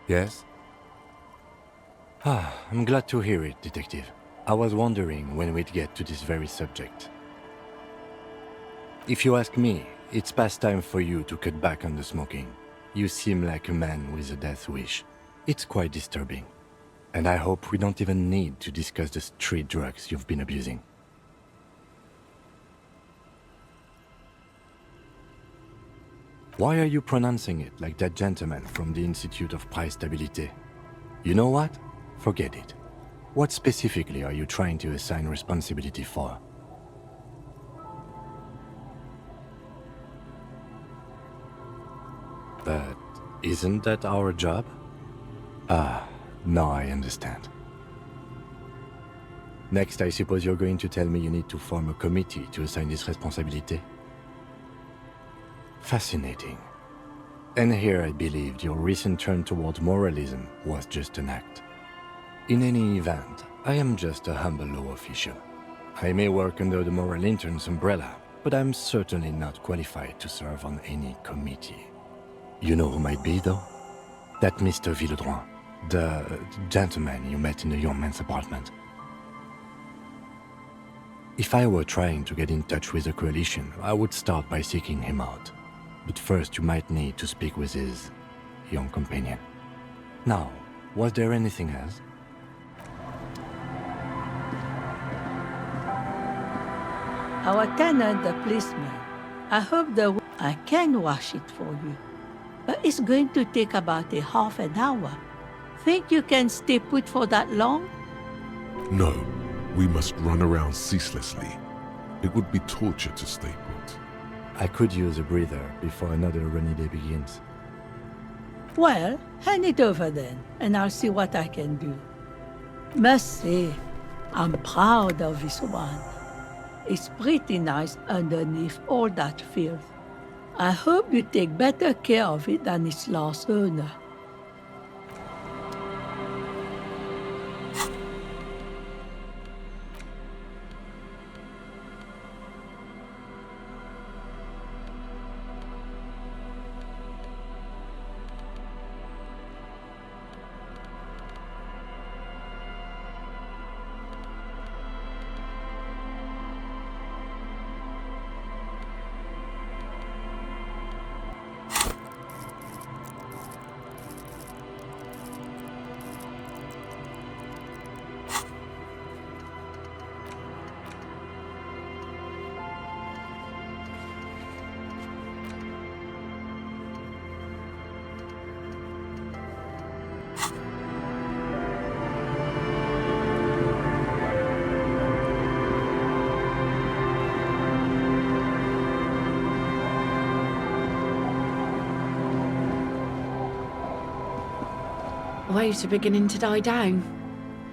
Yes? I'm glad to hear it, Detective. I was wondering when we'd get to this very subject. If you ask me, it's past time for you to cut back on the smoking. You seem like a man with a death wish. It's quite disturbing. And I hope we don't even need to discuss the street drugs you've been abusing. Why are you pronouncing it like that gentleman from the Institute of Price Stabilité? You know what? Forget it. What specifically are you trying to assign responsibility for? But isn't that our job? Now I understand. Next, I suppose you're going to tell me you need to form a committee to assign this responsibility? Fascinating. And here I believed your recent turn toward moralism was just an act. In any event, I am just a humble law official. I may work under the moral intern's umbrella, but I'm certainly not qualified to serve on any committee. You know who might be, though? That Mr. Villeudroit, the gentleman you met in the young man's apartment. If I were trying to get in touch with the coalition, I would start by seeking him out. But first you might need to speak with his young companion. Now, was there anything else? Our tenant, the policeman. I hope I can wash it for you. But it's going to take about a half an hour. Think you can stay put for that long? No, we must run around ceaselessly. It would be torture to stay put. I could use a breather before another rainy day begins. Well, hand it over then, and I'll see what I can do. Must say, I'm proud of this one. It's pretty nice underneath all that filth. I hope you take better care of it than its last owner. Waves are beginning to die down.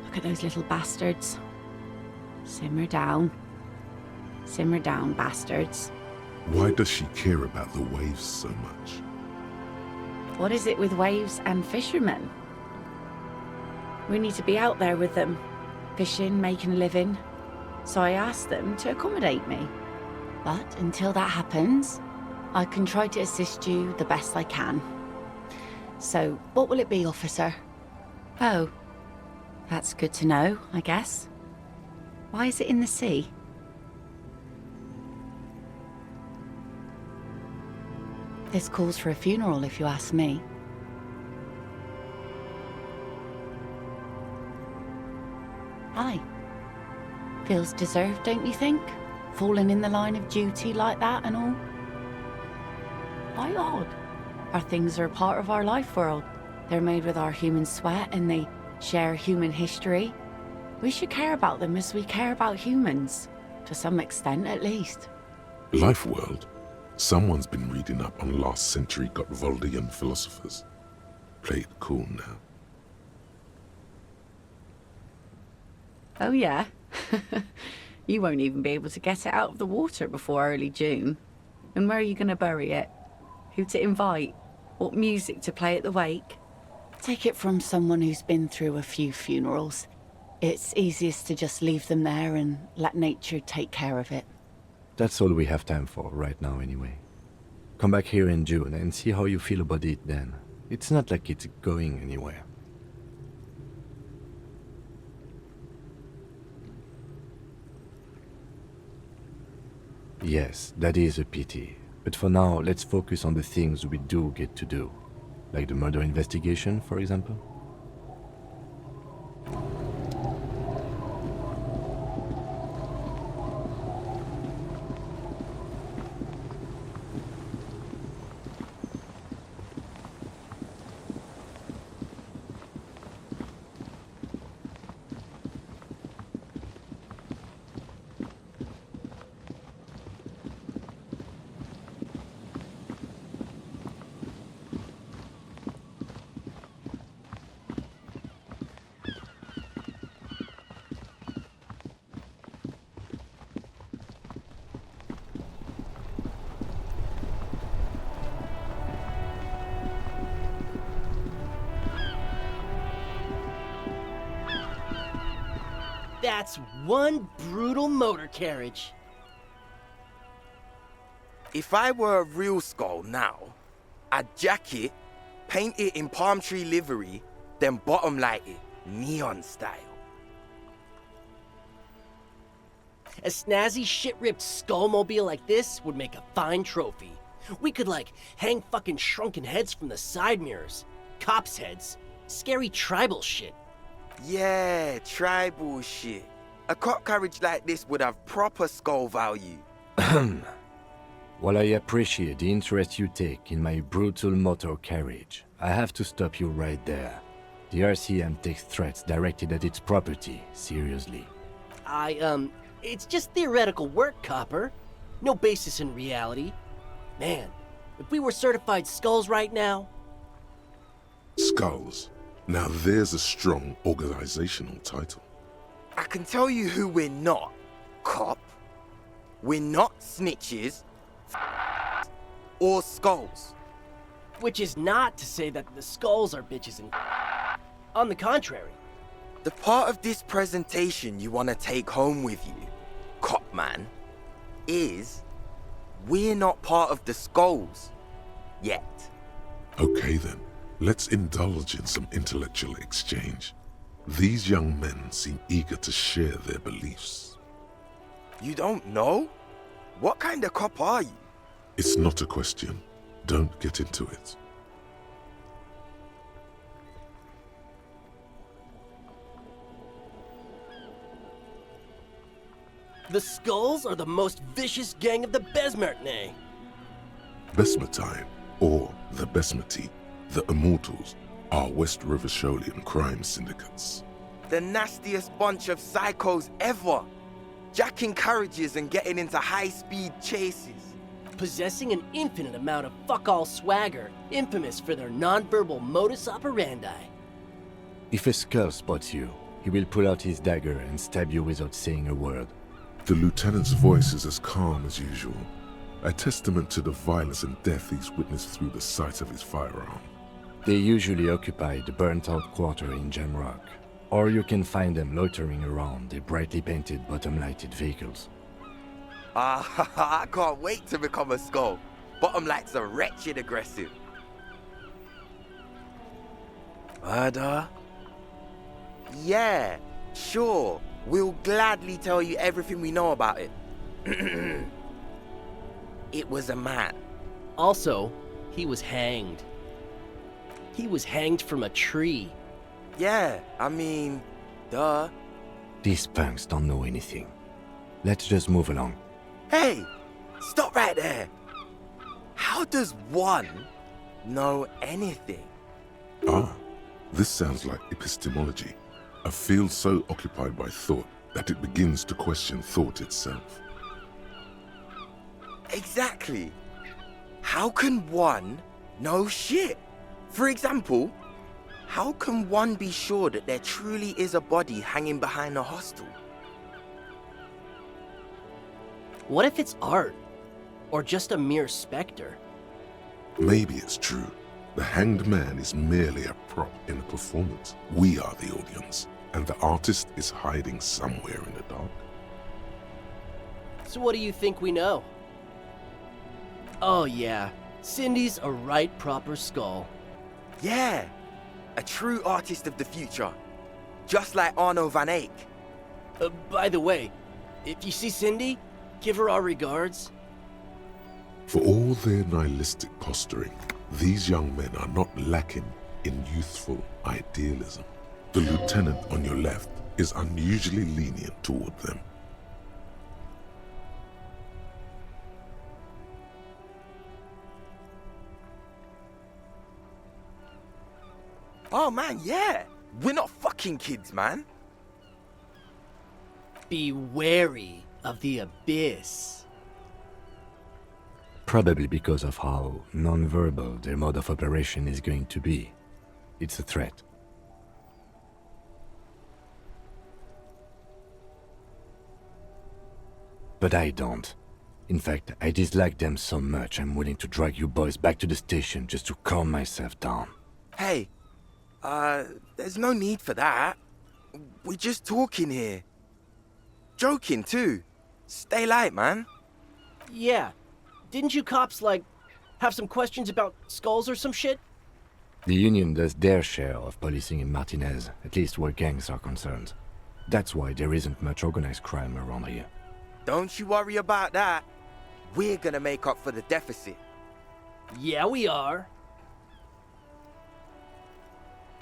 Look at those little bastards. Simmer down, bastards. Why does she care about the waves so much? What is it with waves and fishermen? We need to be out there with them, fishing, making a living. So I asked them to accommodate me. But until that happens, I can try to assist you the best I can. So, what will it be, officer? Oh, that's good to know, I guess. Why is it in the sea? This calls for a funeral, if you ask me. Aye. Feels deserved, don't you think? Falling in the line of duty like that and all. Why odd? Our things are a part of our life world. They're made with our human sweat and they share human history. We should care about them as we care about humans. To some extent, at least. Life world? Someone's been reading up on last century Gottwaldian philosophers. Play it cool now. Oh yeah? You won't even be able to get it out of the water before early June. And where are you going to bury it? Who to invite? What music to play at the wake? Take it from someone who's been through a few funerals. It's easiest to just leave them there and let nature take care of it. That's all we have time for right now anyway. Come back here in June and see how you feel about it then. It's not like it's going anywhere. Yes, that is a pity. But for now, let's focus on the things we do get to do. Like the murder investigation, for example. That's one brutal motor carriage. If I were a real skull now, I'd jack it, paint it in palm tree livery, then bottom light it, neon style. A snazzy shit-ripped skullmobile like this would make a fine trophy. We could, like, hang fucking shrunken heads from the side mirrors. Cops' heads. Scary tribal shit. Yeah, tribal shit. A cop carriage like this would have proper skull value. While I appreciate the interest you take in my brutal motor carriage, I have to stop you right there. The RCM takes threats directed at its property seriously. It's just theoretical work, Copper. No basis in reality. Man, if we were certified skulls right now... Skulls. Now there's a strong organizational title. I can tell you who we're not, cop. We're not snitches or skulls. Which is not to say that the skulls are bitches and... On the contrary. The part of this presentation you want to take home with you, cop man, is we're not part of the skulls yet. Okay then, let's indulge in some intellectual exchange. These young men seem eager to share their beliefs. You don't know? What kind of cop are you? It's not a question. Don't get into it. The skulls are the most vicious gang of the Besmertne. Besmetine, or the Besmeti, the Immortals, are West Revacholian crime syndicates. The nastiest bunch of psychos ever. Jacking carriages and getting into high-speed chases. Possessing an infinite amount of fuck-all swagger, infamous for their non-verbal modus operandi. If a skull spots you, he will pull out his dagger and stab you without saying a word. The lieutenant's voice is as calm as usual, a testament to the violence and death he's witnessed through the sight of his firearm. They usually occupy the burnt-out quarter in Jamrock, or you can find them loitering around their brightly painted bottom-lighted vehicles. I can't wait to become a skull. Bottom lights are wretched aggressive. Murder? Yeah, sure. We'll gladly tell you everything we know about it. It was a man. Also, he was hanged. He was hanged from a tree. Yeah, I mean, duh. These punks don't know anything. Let's just move along. Hey, stop right there. How does one know anything? Ah, this sounds like epistemology, a field so occupied by thought that it begins to question thought itself. Exactly. How can one know shit? For example, how can one be sure that there truly is a body hanging behind a hostel? What if it's art? Or just a mere specter? Maybe it's true. The hanged man is merely a prop in a performance. We are the audience, and the artist is hiding somewhere in the dark. So what do you think we know? Oh yeah, Cindy's a right proper skull. Yeah, a true artist of the future. Just like Arno van Eyck. By the way, if you see Cindy, give her our regards. For all their nihilistic posturing, these young men are not lacking in youthful idealism. The lieutenant on your left is unusually lenient toward them. Oh man, yeah. We're not fucking kids, man. Be wary of the abyss. Probably because of how non-verbal their mode of operation is going to be. It's a threat. But I don't. In fact, I dislike them so much I'm willing to drag you boys back to the station just to calm myself down. Hey, there's no need for that. We're just talking here. Joking too. Stay light, man. Yeah. Didn't you cops, have some questions about skulls or some shit? The Union does their share of policing in Martinez, at least where gangs are concerned. That's why there isn't much organized crime around here. Don't you worry about that. We're gonna make up for the deficit. Yeah, we are.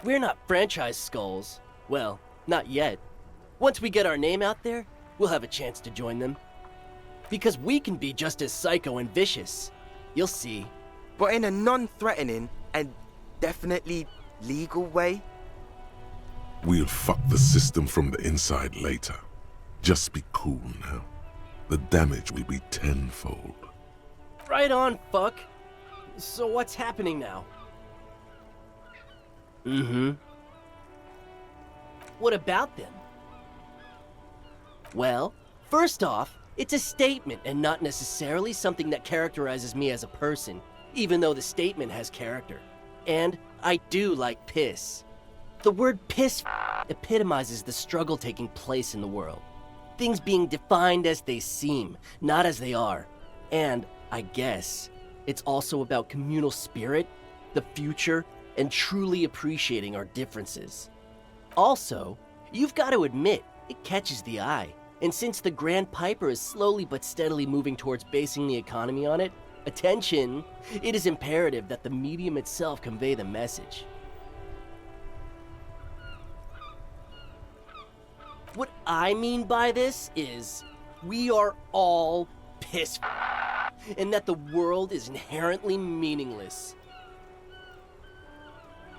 We're not franchise skulls. Well, not yet. Once we get our name out there, we'll have a chance to join them. Because we can be just as psycho and vicious. You'll see. But in a non-threatening and definitely legal way. We'll fuck the system from the inside later. Just be cool now. The damage will be tenfold. Right on, fuck. So what's happening now? What about them? Well, first off, it's a statement and not necessarily something that characterizes me as a person, even though the statement has character. And I do like piss. The word piss epitomizes the struggle taking place in the world. Things being defined as they seem, not as they are. And, I guess, it's also about communal spirit, the future, and truly appreciating our differences. Also, you've got to admit, it catches the eye. And since the Grand Piper is slowly but steadily moving towards basing the economy on it, attention, it is imperative that the medium itself convey the message. What I mean by this is, we are all piss and that the world is inherently meaningless.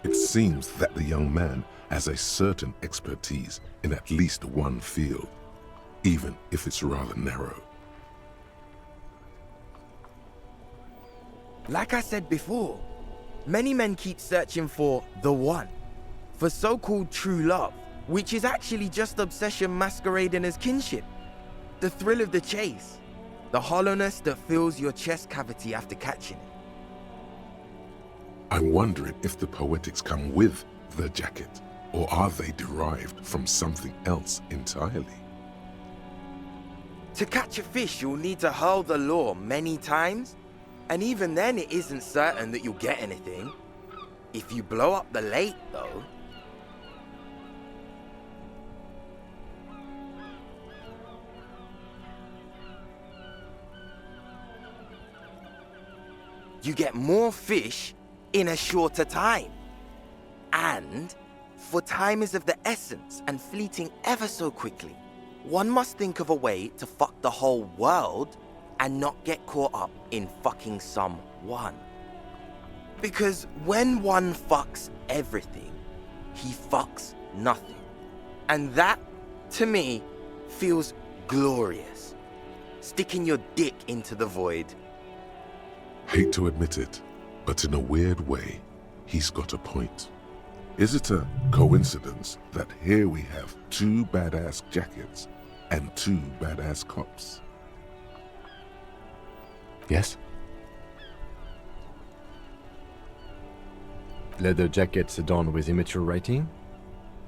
It seems that the young man has a certain expertise in at least one field, even if it's rather narrow. Like I said before, many men keep searching for the one, for so-called true love, which is actually just obsession masquerading as kinship. The thrill of the chase, the hollowness that fills your chest cavity after catching it. I'm wondering if the poetics come with the jacket, or are they derived from something else entirely? To catch a fish, you'll need to hurl the lure many times, and even then it isn't certain that you'll get anything. If you blow up the lake, though, you get more fish in a shorter time. And, for time is of the essence and fleeting ever so quickly, one must think of a way to fuck the whole world and not get caught up in fucking someone. Because when one fucks everything, he fucks nothing. And that, to me, feels glorious. Sticking your dick into the void. Hate to admit it, but in a weird way, he's got a point. Is it a coincidence that here we have two badass jackets and two badass cops? Yes? Leather jackets adorned with immature writing?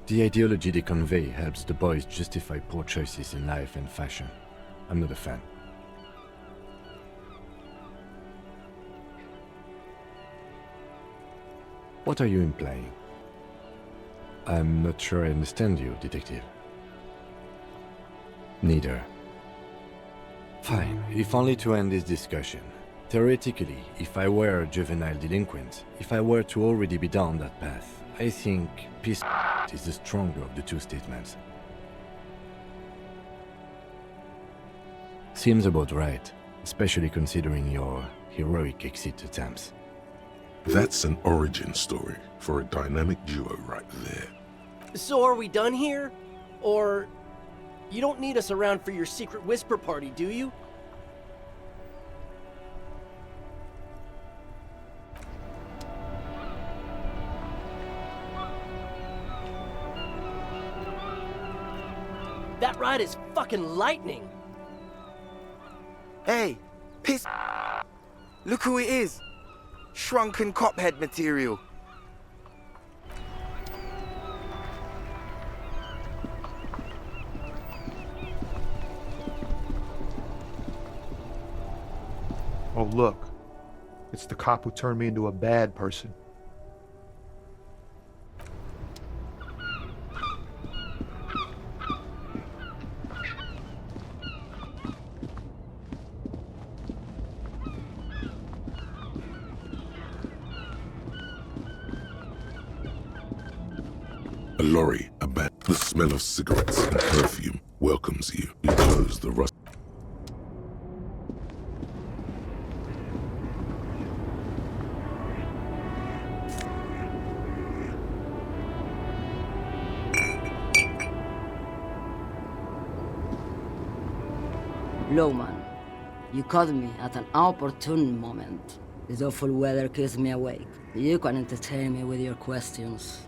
The ideology they convey helps the boys justify poor choices in life and fashion. I'm not a fan. What are you implying? I'm not sure I understand you, detective. Neither. Fine, if only to end this discussion. Theoretically, if I were a juvenile delinquent, if I were to already be down that path, I think peace is the stronger of the two statements. Seems about right, especially considering your heroic exit attempts. That's an origin story for a dynamic duo right there. So are we done here? Or you don't need us around for your secret whisper party, do you? That ride is fucking lightning. Hey, piss. Look who it is. Shrunken cophead material. Oh, look. It's the cop who turned me into a bad person. A lorry abandoned. The smell of cigarettes and perfume welcomes you. You close the rust. Lowman, you caught me at an opportune moment. This awful weather keeps me awake. You can entertain me with your questions.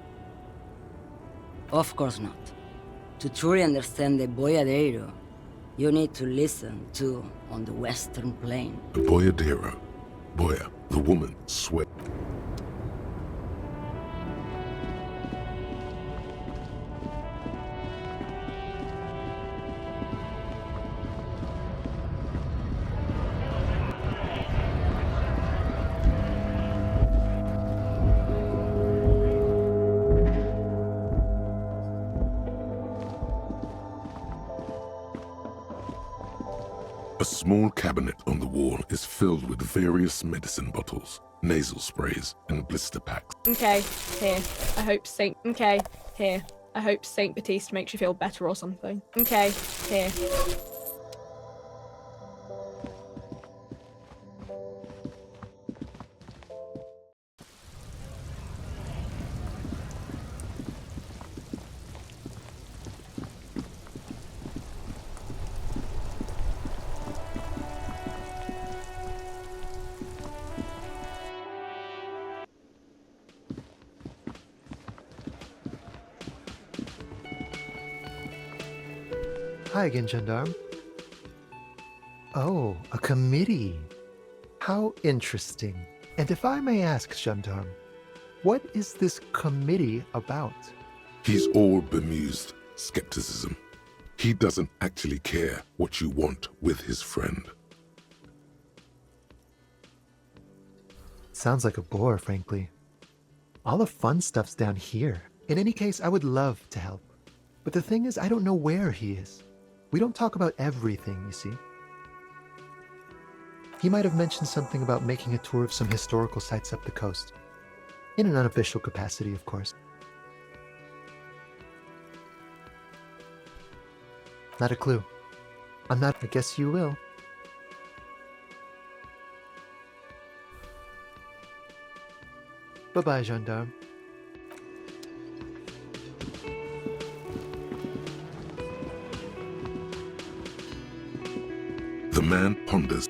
Of course not. To truly understand the Boyadero, you need to listen to On the Western Plain. A boyadero. Boya, the woman, sweat. A small cabinet on the wall is filled with various medicine bottles, nasal sprays, and blister packs. Okay, here. I hope Saint. Okay, here. I hope Saint Baptiste makes you feel better or something. Okay, here. Hi again, Gendarme. Oh, a committee. How interesting. And if I may ask, Gendarme, what is this committee about? He's all bemused skepticism. He doesn't actually care what you want with his friend. Sounds like a bore, frankly. All the fun stuff's down here. In any case, I would love to help. But the thing is, I don't know where he is. We don't talk about everything, you see. He might have mentioned something about making a tour of some historical sites up the coast. In an unofficial capacity, of course. Not a clue. I'm not. I guess you will. Bye-bye, Gendarme. The man ponders.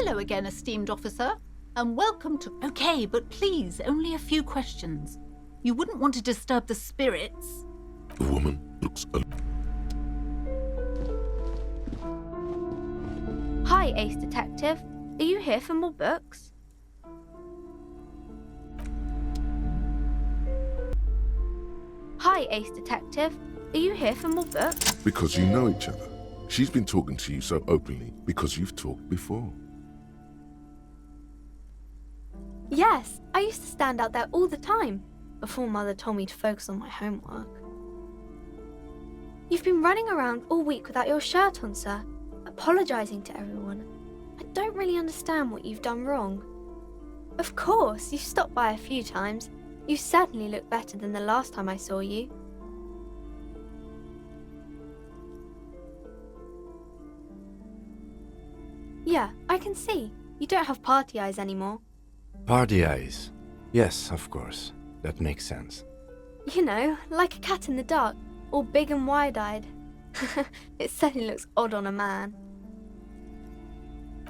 Hello again, esteemed officer, and welcome to... Okay, but please, only a few questions. You wouldn't want to disturb the spirits. The woman looks Hi, Ace Detective. Are you here for more books? Hi, Ace Detective. Are you here for more books? because you know each other. She's been talking to you so openly because you've talked before. Yes, I used to stand out there all the time, before Mother told me to focus on my homework. You've been running around all week without your shirt on, sir, apologising to everyone. I don't really understand what you've done wrong. Of course, you've stopped by a few times. You certainly look better than the last time I saw you. Yeah, I can see. You don't have party eyes anymore. Party eyes. Yes, of course. That makes sense. You know, like a cat in the dark, all big and wide-eyed. It certainly looks odd on a man.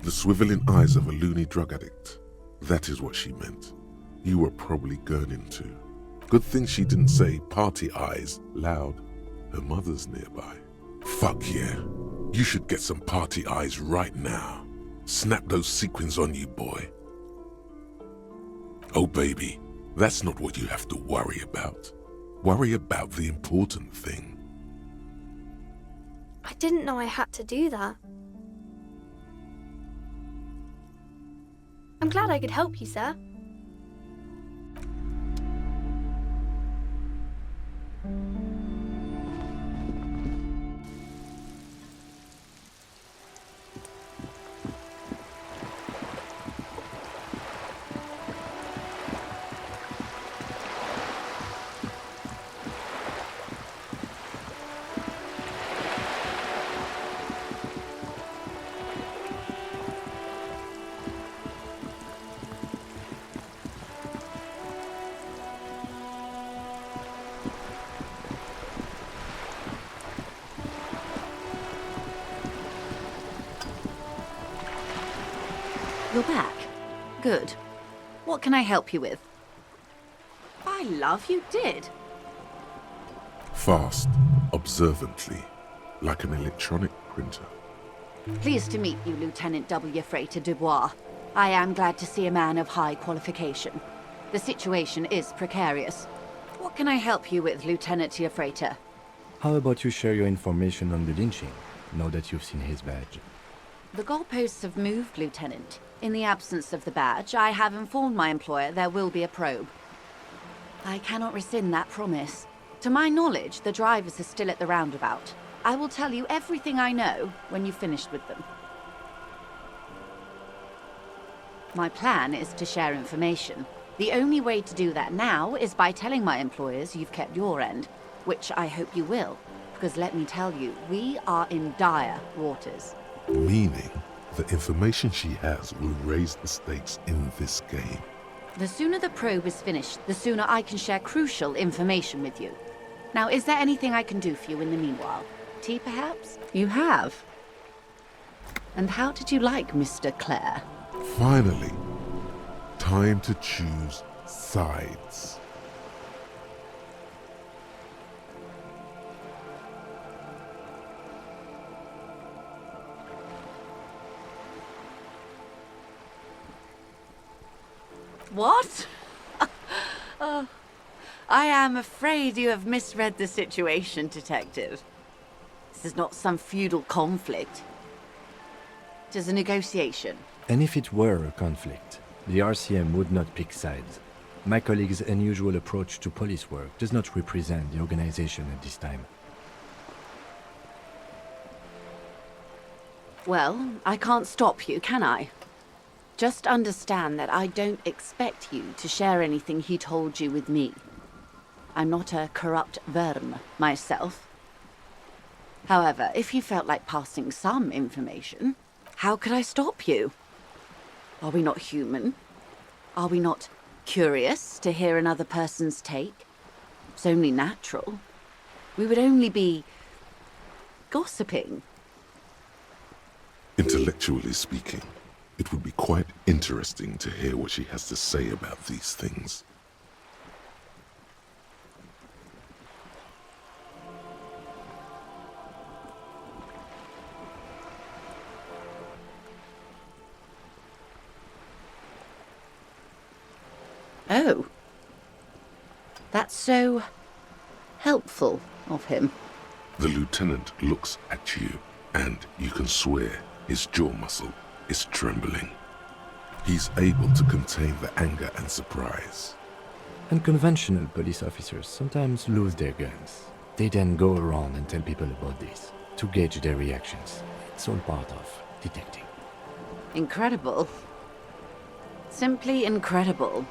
The swiveling eyes of a loony drug addict. That is what she meant. You were probably gurning too. Good thing she didn't say party eyes loud. Her mother's nearby. Fuck yeah. You should get some party eyes right now. Snap those sequins on you, boy. Oh baby, that's not what you have to worry about. Worry about the important thing. I didn't know I had to do that. I'm glad I could help you, sir. You're back. Good. What can I help you with? By love, you did. Fast, observantly, like an electronic printer. Pleased to meet you, Lieutenant W. Freighter Dubois. I am glad to see a man of high qualification. The situation is precarious. What can I help you with, Lieutenant Freighter? How about you share your information on the lynching, now that you've seen his badge? The goalposts have moved, Lieutenant. In the absence of the badge, I have informed my employer there will be a probe. I cannot rescind that promise. To my knowledge, the drivers are still at the roundabout. I will tell you everything I know when you've finished with them. My plan is to share information. The only way to do that now is by telling my employers you've kept your end, which I hope you will, because let me tell you, we are in dire waters. Meaning, the information she has will raise the stakes in this game. The sooner the probe is finished, the sooner I can share crucial information with you. Now, is there anything I can do for you in the meanwhile? Tea, perhaps? You have. And how did you like Mr. Clare? Finally, time to choose sides. What? I am afraid you have misread the situation, Detective. This is not some feudal conflict. It is a negotiation. And if it were a conflict, the RCM would not pick sides. My colleague's unusual approach to police work does not represent the organization at this time. Well, I can't stop you, can I? Just understand that I don't expect you to share anything he told you with me. I'm not a corrupt verm myself. However, if you felt like passing some information, how could I stop you? Are we not human? Are we not curious to hear another person's take? It's only natural. We would only be gossiping. Intellectually speaking, It would be quite interesting to hear what she has to say about these things. Oh. That's so helpful of him. The lieutenant looks at you, and you can swear his jaw muscle is trembling. He's able to contain the anger and surprise. Unconventional police officers sometimes lose their guns. They then go around and tell people about this, to gauge their reactions. It's all part of detecting. Incredible. Simply incredible.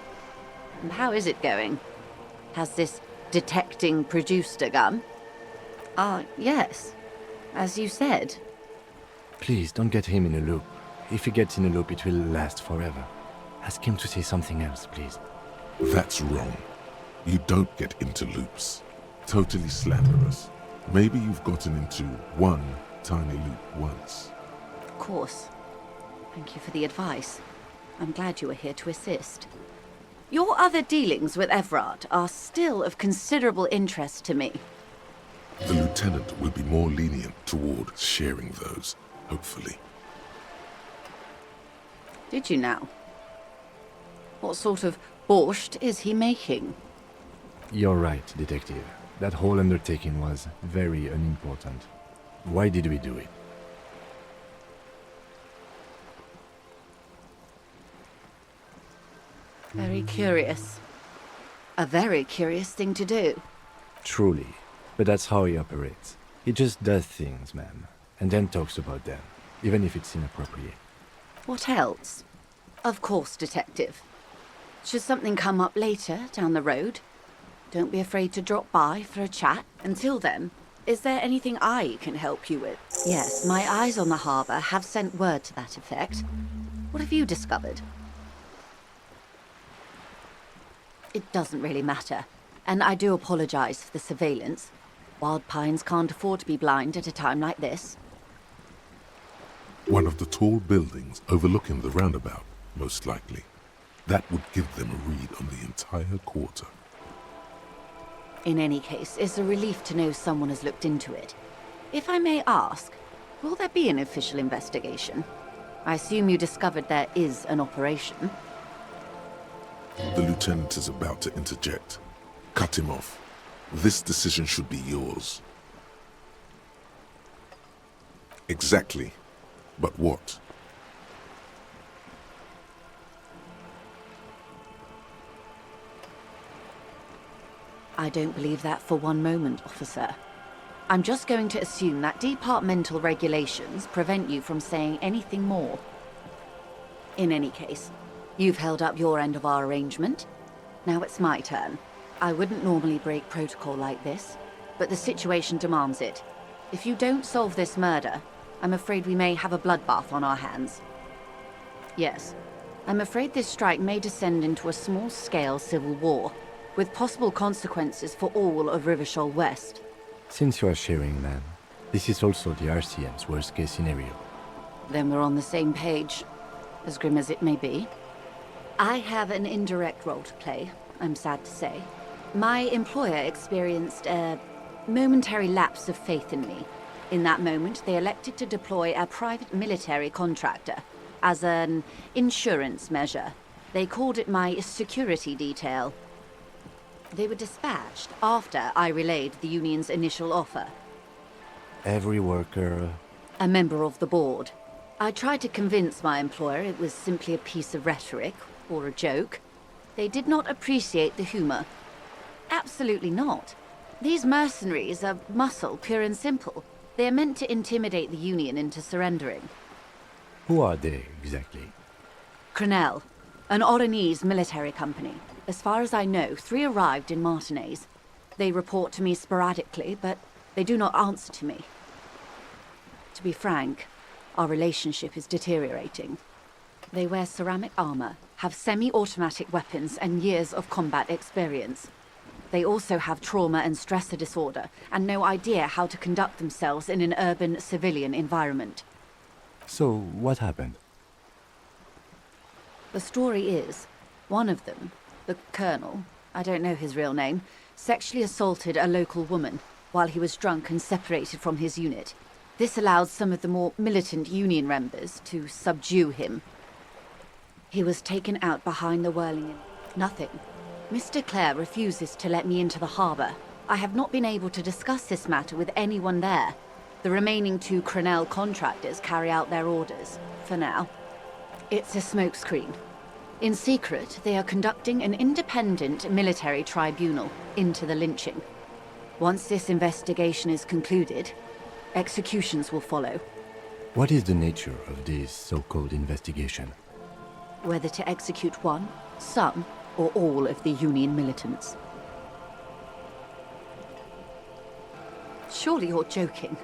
And how is it going? Has this detecting produced a gun? Yes. As you said. Please, don't get him in a loop. If he gets in a loop, it will last forever. Ask him to say something else, please. That's wrong. You don't get into loops. Totally slanderous. Maybe you've gotten into one tiny loop once. Of course. Thank you for the advice. I'm glad you were here to assist. Your other dealings with Everard are still of considerable interest to me. The lieutenant will be more lenient toward sharing those, hopefully. Did you now? What sort of borscht is he making? You're right, detective. That whole undertaking was very unimportant. Why did we do it? Very curious. A very curious thing to do. Truly. But that's how he operates. He just does things, ma'am, and then talks about them, even if it's inappropriate. What else? Of course, detective. Should something come up later, down the road, don't be afraid to drop by for a chat. Until then, is there anything I can help you with? Yes, my eyes on the harbour have sent word to that effect. What have you discovered? It doesn't really matter, and I do apologise for the surveillance. Wild Pines can't afford to be blind at a time like this. One of the tall buildings overlooking the roundabout, most likely. That would give them a read on the entire quarter. In any case, it's a relief to know someone has looked into it. If I may ask, will there be an official investigation? I assume you discovered there is an operation. The lieutenant is about to interject. Cut him off. This decision should be yours. Exactly. But what? I don't believe that for one moment, officer. I'm just going to assume that departmental regulations prevent you from saying anything more. In any case, you've held up your end of our arrangement. Now it's my turn. I wouldn't normally break protocol like this, but the situation demands it. If you don't solve this murder, I'm afraid we may have a bloodbath on our hands. Yes, I'm afraid this strike may descend into a small-scale civil war, with possible consequences for all of Revachol West. Since you are sharing, ma'am, this is also the RCM's worst-case scenario. Then we're on the same page, as grim as it may be. I have an indirect role to play, I'm sad to say. My employer experienced a momentary lapse of faith in me. In that moment, they elected to deploy a private military contractor as an insurance measure. They called it my security detail. They were dispatched after I relayed the union's initial offer. Every worker... A member of the board. I tried to convince my employer it was simply a piece of rhetoric, or a joke. They did not appreciate the humor. Absolutely not. These mercenaries are muscle, pure and simple. They are meant to intimidate the Union into surrendering. Who are they, exactly? Crenel, an Oranese military company. As far as I know, 3 arrived in Martinez. They report to me sporadically, but they do not answer to me. To be frank, our relationship is deteriorating. They wear ceramic armor, have semi-automatic weapons, and years of combat experience. They also have trauma and stressor disorder, and no idea how to conduct themselves in an urban civilian environment. So, what happened? The story is, one of them, the colonel, I don't know his real name, sexually assaulted a local woman while he was drunk and separated from his unit. This allowed some of the more militant Union members to subdue him. He was taken out behind the whirling. Nothing. Mr. Clare refuses to let me into the harbour. I have not been able to discuss this matter with anyone there. The remaining 2 Crenel contractors carry out their orders, for now. It's a smokescreen. In secret, they are conducting an independent military tribunal into the lynching. Once this investigation is concluded, executions will follow. What is the nature of this so-called investigation? Whether to execute one, some, or all of the Union militants. Surely you're joking.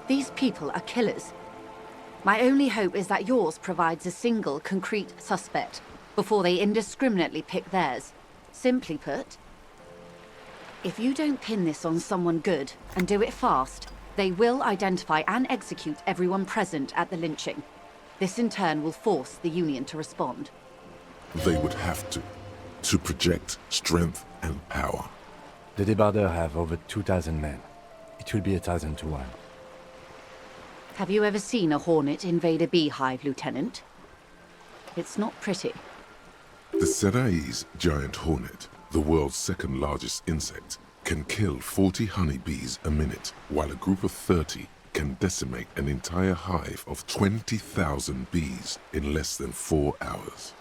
These people are killers. My only hope is that yours provides a single, concrete suspect before they indiscriminately pick theirs. Simply put, if you don't pin this on someone good and do it fast, they will identify and execute everyone present at the lynching. This in turn will force the Union to respond. They would have to project strength and power. The débardeurs have over 2,000 men. It will be 1,000 to 1. Have you ever seen a hornet invade a beehive, Lieutenant? It's not pretty. The Serai's giant hornet, the world's 2nd largest insect, can kill 40 honeybees a minute, while a group of 30 can decimate an entire hive of 20,000 bees in less than 4 hours.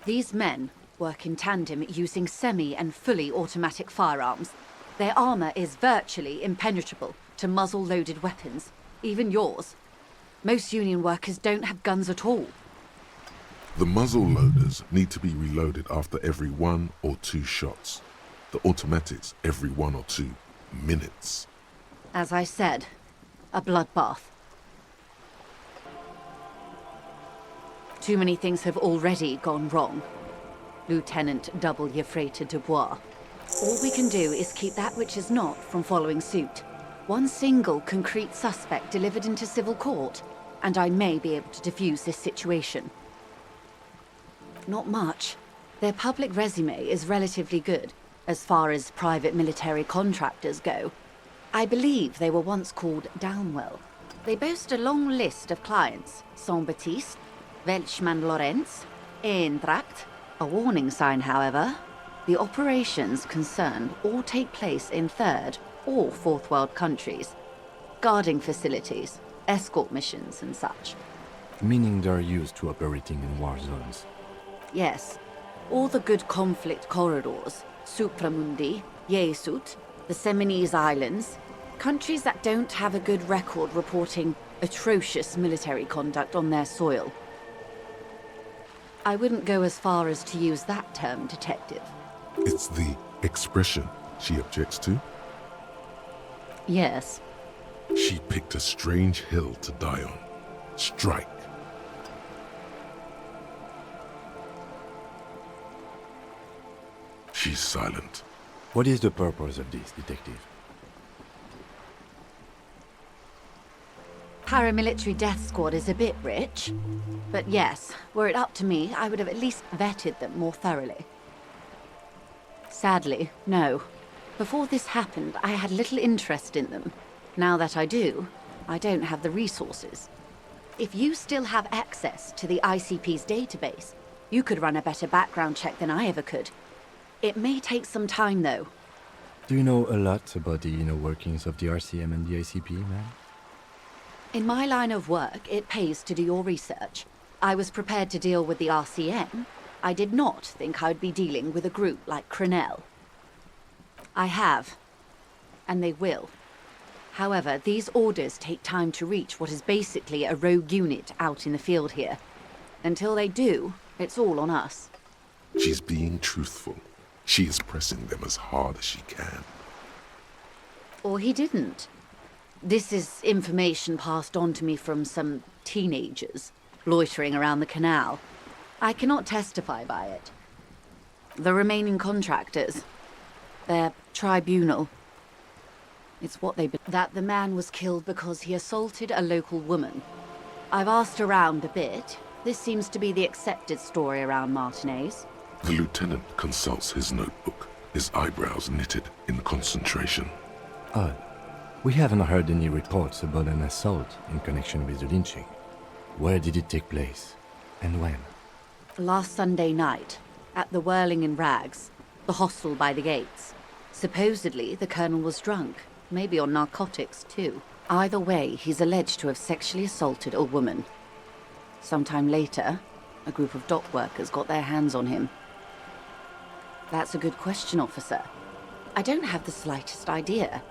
These men work in tandem using semi- and fully automatic firearms. Their armor is virtually impenetrable to muzzle-loaded weapons, even yours. Most Union workers don't have guns at all. The muzzle loaders need to be reloaded after every 1 or 2 shots. The automatics every 1 or 2 minutes. As I said, a bloodbath. Too many things have already gone wrong. Lieutenant W. Freighter Dubois. All we can do is keep that which is not from following suit. One single concrete suspect delivered into civil court, and I may be able to defuse this situation. Not much. Their public resume is relatively good, as far as private military contractors go. I believe they were once called Downwell. They boast a long list of clients: Saint-Baptiste, Welchman-Lorenz, Eintracht. A warning sign, however. The operations concerned all take place in 3rd or 4th world countries. Guarding facilities, escort missions and such. Meaning they're used to operating in war zones. Yes. All the good conflict corridors, Supramundi, Yesut, the Seminese Islands, countries that don't have a good record reporting atrocious military conduct on their soil. I wouldn't go as far as to use that term, Detective. It's the expression she objects to. Yes. She picked a strange hill to die on. Strike. She's silent. What is the purpose of this, Detective? Paramilitary death squad is a bit rich. But yes, were it up to me, I would have at least vetted them more thoroughly. Sadly, no. Before this happened, I had little interest in them. Now that I do, I don't have the resources. If you still have access to the ICP's database, you could run a better background check than I ever could. It may take some time, though. Do you know a lot about the inner workings of the RCM and the ICP, ma'am? In my line of work, it pays to do your research. I was prepared to deal with the RCM. I did not think I would be dealing with a group like Crenel. I have, and they will. However, these orders take time to reach what is basically a rogue unit out in the field here. Until they do, it's all on us. She's being truthful. She is pressing them as hard as she can. Or he didn't. This is information passed on to me from some teenagers loitering around the canal. I cannot testify by it. The remaining contractors, their tribunal, it's what they that the man was killed because he assaulted a local woman. I've asked around a bit, This seems to be the accepted story around Martinez. The lieutenant consults his notebook, his eyebrows knitted in concentration. Odd. We haven't heard any reports about an assault in connection with the lynching. Where did it take place? And when? Last Sunday night, at the Whirling in Rags, the hostel by the gates. Supposedly, the colonel was drunk, maybe on narcotics too. Either way, he's alleged to have sexually assaulted a woman. Sometime later, a group of dock workers got their hands on him. That's a good question, officer. I don't have the slightest idea.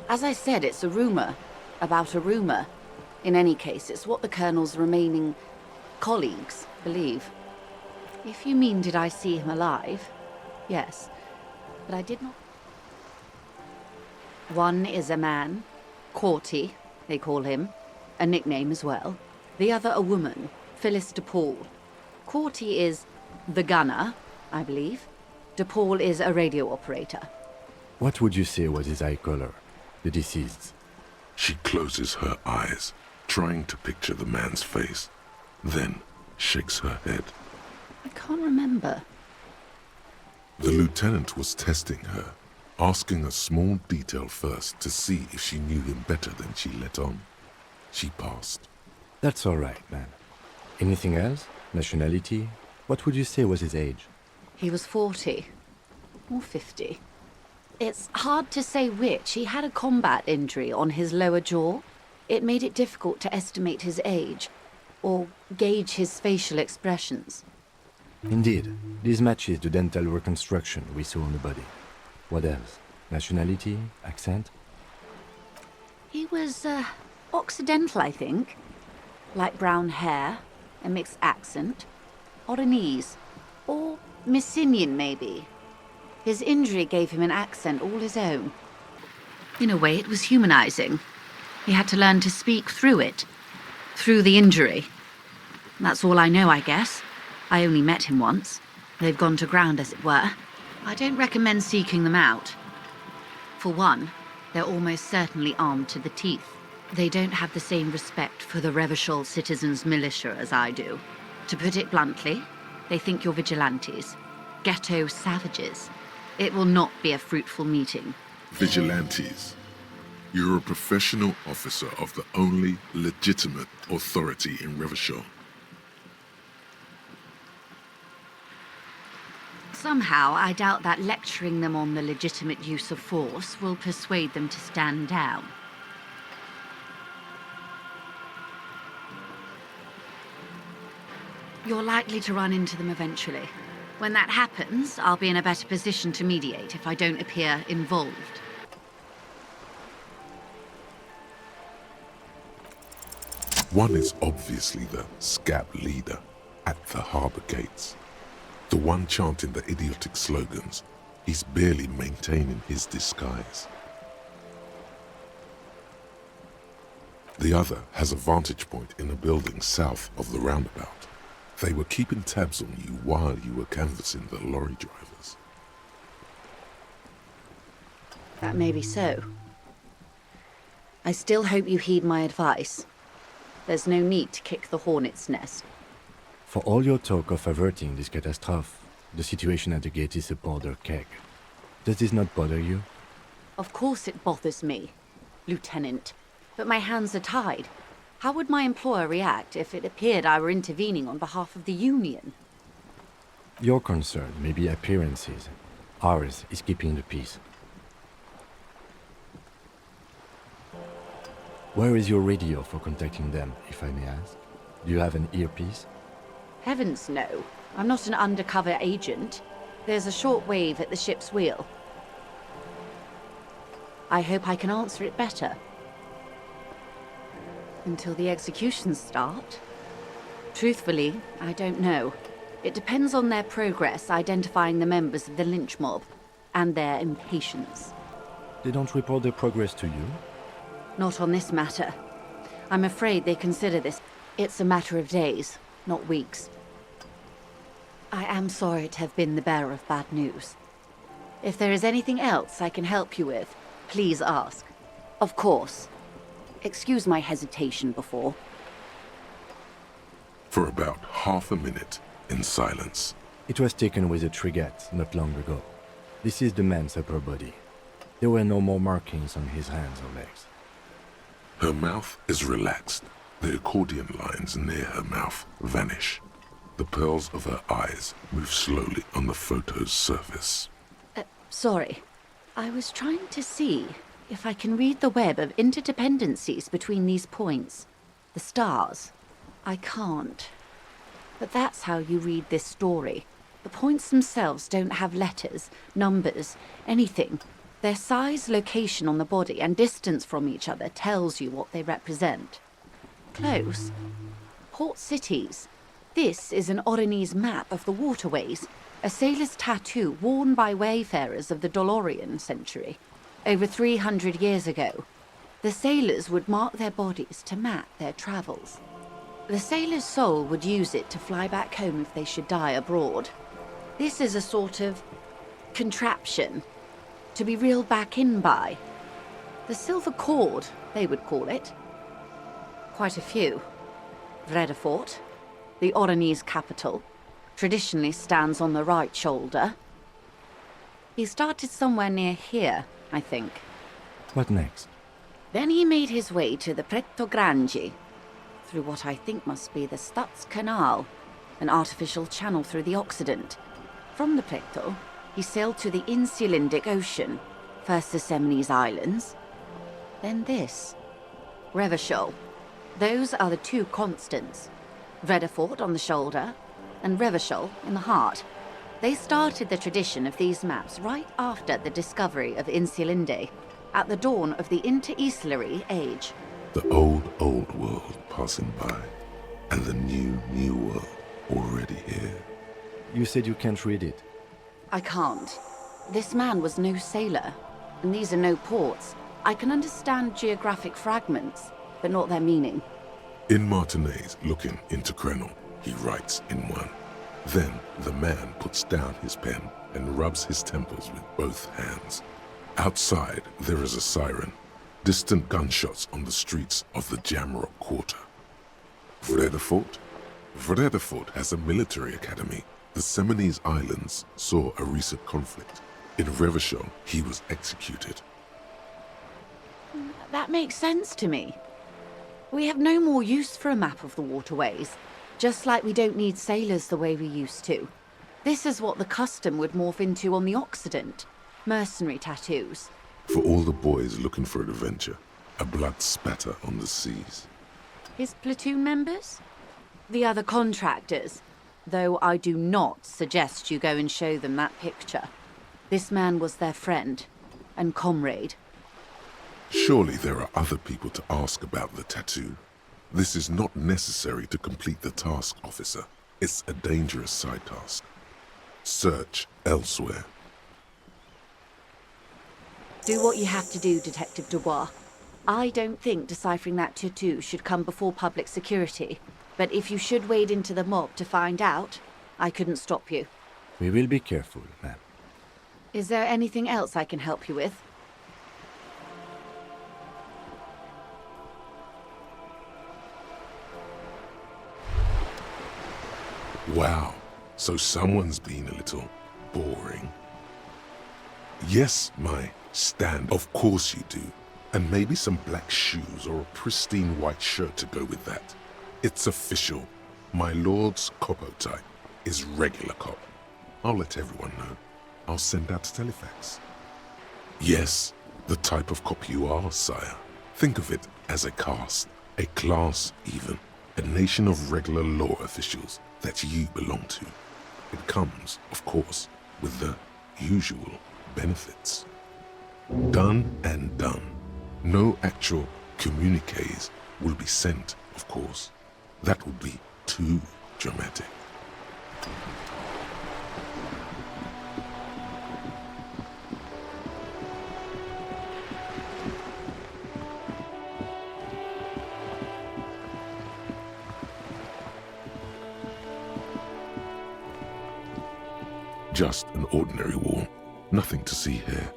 As I said, it's a rumor about a rumor. In any case, it's what the colonel's remaining colleagues believe. If you mean did I see him alive, yes, but I did not. One is a man, Corty, they call him, a nickname as well. The other a woman, Phyllis DePaul. Corty is the gunner, I believe. DePaul is a radio operator. What would you say was his eye color, the deceased's? She closes her eyes, trying to picture the man's face, then shakes her head. I can't remember. The lieutenant was testing her, asking a small detail first to see if she knew him better than she let on. She passed. That's all right, man. Anything else? Nationality? What would you say was his age? He was 40 or 50. It's hard to say which. He had a combat injury on his lower jaw. It made it difficult to estimate his age or gauge his facial expressions. Indeed, this matches the dental reconstruction we saw on the body. What else? Nationality? Accent? He was, Occidental, I think. Light brown hair, a mixed accent, Oranese, or Messinian, maybe. His injury gave him an accent all his own. In a way, it was humanizing. He had to learn to speak through it, through the injury. That's all I know, I guess. I only met him once. They've gone to ground, as it were. I don't recommend seeking them out. For one, they're almost certainly armed to the teeth. They don't have the same respect for the Revachol citizens' militia as I do. To put it bluntly, they think you're vigilantes, ghetto savages. It will not be a fruitful meeting. Vigilantes. You're a professional officer of the only legitimate authority in Revachol. Somehow, I doubt that lecturing them on the legitimate use of force will persuade them to stand down. You're likely to run into them eventually. When that happens, I'll be in a better position to mediate if I don't appear involved. One is obviously the scab leader at the harbour gates. The one chanting the idiotic slogans. He's barely maintaining his disguise. The other has a vantage point in a building south of the roundabout. They were keeping tabs on you while you were canvassing the lorry drivers. That may be so. I still hope you heed my advice. There's no need to kick the hornet's nest. For all your talk of averting this catastrophe, the situation at the gate is a powder keg. Does this not bother you? Of course it bothers me, Lieutenant. But my hands are tied. How would my employer react if it appeared I were intervening on behalf of the Union? Your concern may be appearances. Ours is keeping the peace. Where is your radio for contacting them, if I may ask? Do you have an earpiece? Heavens no. I'm not an undercover agent. There's a shortwave at the ship's wheel. I hope I can answer it better. Until the executions start? Truthfully, I don't know. It depends on their progress identifying the members of the lynch mob, and their impatience. They don't report their progress to you? Not on this matter. I'm afraid they consider this. It's a matter of days, not weeks. I am sorry to have been the bearer of bad news. If there is anything else I can help you with, please ask. Of course. Excuse my hesitation before. for about half a minute in silence. It was taken with a trigette not long ago. This is the man's upper body. There were no more markings on his hands or legs. Her mouth is relaxed. The accordion lines near her mouth vanish. The pearls of her eyes move slowly on the photo's surface. Sorry. I was trying to see if I can read the web of interdependencies between these points. The stars. I can't. But that's how you read this story. The points themselves don't have letters, numbers, anything. Their size, location on the body, and distance from each other tells you what they represent. Close. Port cities. This is an Oronese map of the waterways, a sailor's tattoo worn by wayfarers of the Dolorian century. Over 300 years ago, the sailors would mark their bodies to map their travels. The sailor's soul would use it to fly back home if they should die abroad. This is a sort of contraption to be reeled back in by. The silver cord, they would call it. Quite a few. Revachol, the Oronese capital, traditionally stands on the right shoulder. He started somewhere near here, I think. What next? Then he made his way to the Pretto Grande, through what I think must be the Stutz Canal, an artificial channel through the Occident. From the Pretto, he sailed to the Insulindic Ocean, first the Semines Islands, then this. Revachol. Those are the two constants. Revachol on the shoulder, and Revachol in the heart. They started the tradition of these maps right after the discovery of Insulinde, at the dawn of the Interinsulary Age. The old world passing by, and the new world already here. You said you can't read it. I can't. This man was no sailor, and these are no ports. I can understand geographic fragments, but not their meaning. In Martinez looking into Krenel, he writes in one. Then the man puts down his pen and rubs his temples with both hands. Outside, there is a siren. Distant gunshots on the streets of the Jamrock Quarter. Vredefort? Vredefort has a military academy. The Semines Islands saw a recent conflict. In Revachol, he was executed. That makes sense to me. We have no more use for a map of the waterways, just like we don't need sailors the way we used to. This is what the custom would morph into on the Occident. Mercenary tattoos. For all the boys looking for adventure, a blood spatter on the seas. His platoon members? The other contractors. Though I do not suggest you go and show them that picture. This man was their friend and comrade. Surely there are other people to ask about the tattoo. This is not necessary to complete the task, officer. It's a dangerous side task. Search elsewhere. Do what you have to do, Detective Dubois. I don't think deciphering that tattoo should come before public security. But if you should wade into the mob to find out, I couldn't stop you. We will be careful, ma'am. Is there anything else I can help you with? Wow, so someone's been a little boring. Yes, my stand. Of course you do. And maybe some black shoes or a pristine white shirt to go with that. It's official. My lord's coppo type is regular cop. I'll let everyone know. I'll send out a telefax. Yes, the type of cop you are, sire. Think of it as a caste, a class even, a nation of regular law officials that you belong to. It comes, of course, with the usual benefits. Done and done. No actual communiques will be sent, of course. That would be too dramatic. Just an ordinary wall. Nothing to see here.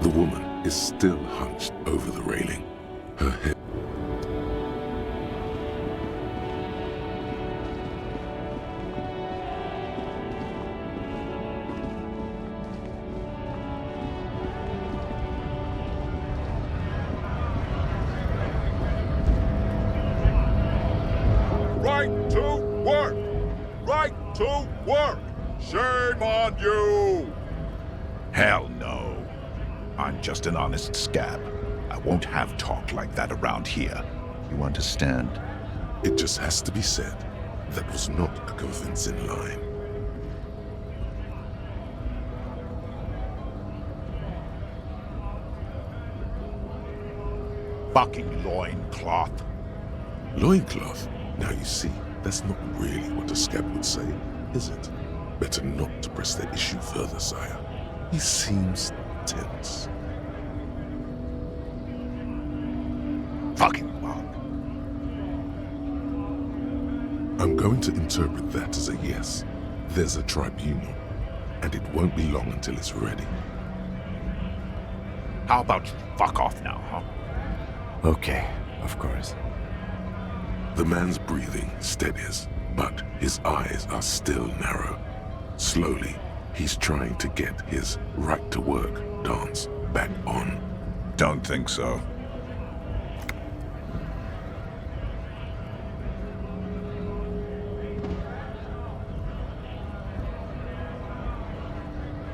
The woman is still hunched over the railing, her head. Right to work! Right to work! Shame on you! Hell no. I'm just an honest scab. I won't have talk like that around here. You understand? It just has to be said, that was not a convincing line. Fucking loincloth. Loincloth? Now you see, that's not really what a scab would say, is it? Better not to press that issue further, sire. He seems tense. Fucking bug. I'm going to interpret that as a yes. There's a tribunal, and it won't be long until it's ready. How about you fuck off now, huh? Okay, of course. The man's breathing steadies, but his eyes are still narrow. Slowly, he's trying to get his right-to-work dance back on. Don't think so.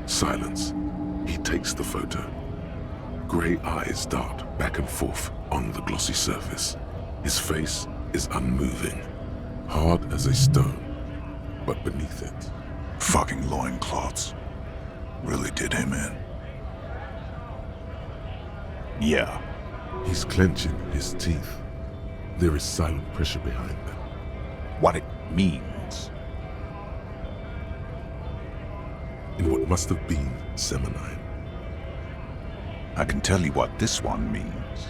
Silence. He takes the photo. Grey eyes dart back and forth on the glossy surface. His face is unmoving, hard as a stone, but beneath it, Fucking loincloths. Really did him in. Yeah. he's clenching his teeth. There is silent pressure behind them. What it means. In what must have been Semonine. I can tell you what this one means.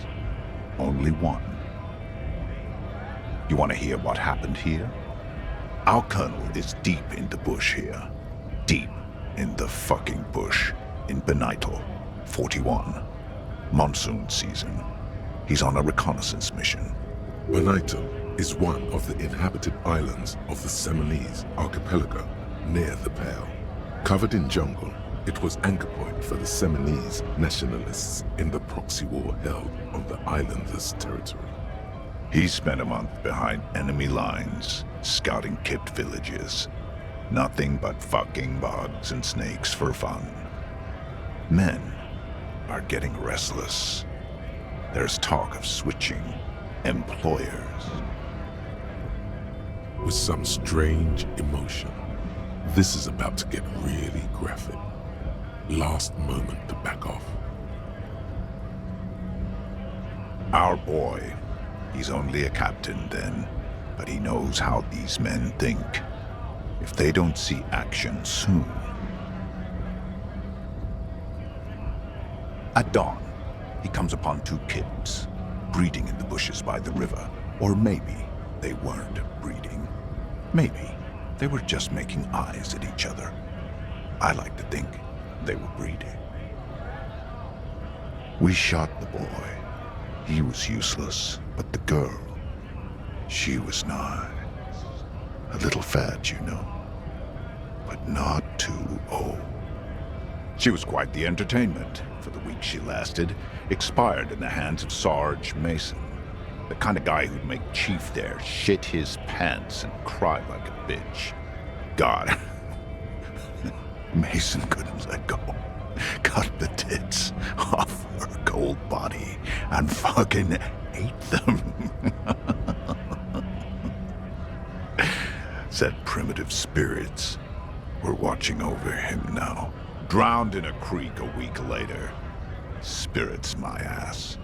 Only one. You want to hear what happened here? Our colonel is deep in the bush here. Deep in the fucking bush. In Benital, 41. Monsoon season. He's on a reconnaissance mission. Benital is one of the inhabited islands of the Semonese archipelago near the Pale. Covered in jungle, it was anchor point for the Semonese nationalists in the proxy war held on the islanders' territory. He spent a month behind enemy lines, scouting kept villages. Nothing but fucking bugs and snakes for fun. Men are getting restless. There's talk of switching employers. With some strange emotion, this is about to get really graphic. Last moment to back off. Our boy, he's only a captain then, but he knows how these men think. If they don't see action soon. At dawn, he comes upon two kids, breeding in the bushes by the river. Or maybe they weren't breeding. Maybe they were just making eyes at each other. I like to think they were breeding. We shot the boy. He was useless, but the girl, she was nice. A little fat, you know, but not too old. She was quite the entertainment for the week she lasted. Expired in the hands of Sarge Mason, the kind of guy who'd make Chief there shit his pants and cry like a bitch. God, Mason couldn't let go. Cut the tits off her cold body and fucking ate them. Said primitive spirits were watching over him now. Drowned in a creek a week later. Spirits my ass.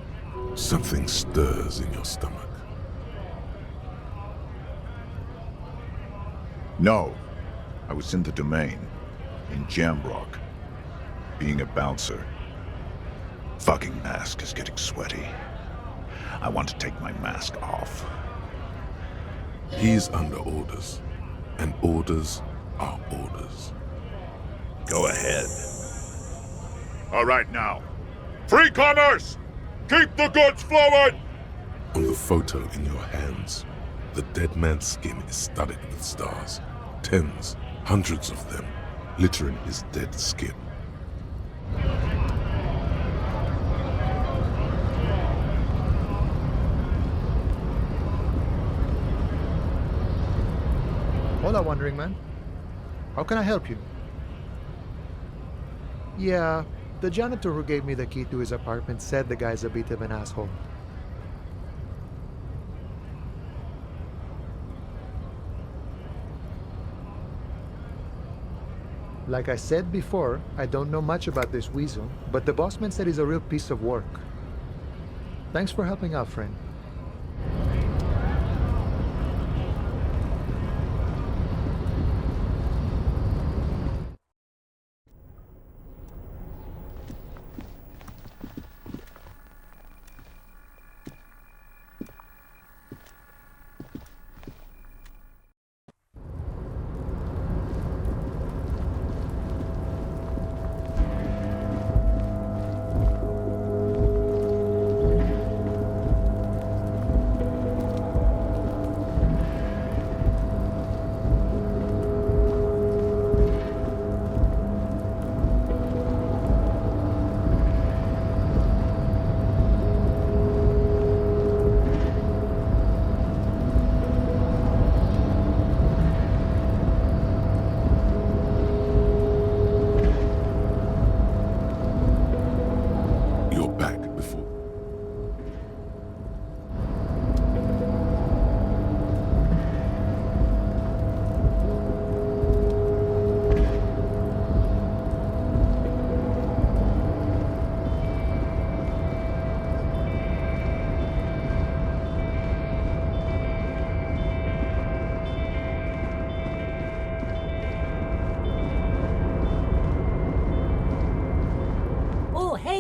Something stirs in your stomach. No, I was in the domain, in Jamrock, being a bouncer. Fucking mask is getting sweaty. I want to take my mask off. He's under orders, and orders are orders. Go ahead. All right now, Free commerce! Keep the goods flowing! On the photo in your hands, the dead man's skin is studded with stars. Tens, hundreds of them, littering his dead skin. Hola, Wandering Man. How can I help you? Yeah, the janitor who gave me the key to his apartment said the guy's a bit of an asshole. Like I said before, I don't know much about this weasel, but the bossman said he's a real piece of work. Thanks for helping out, friend.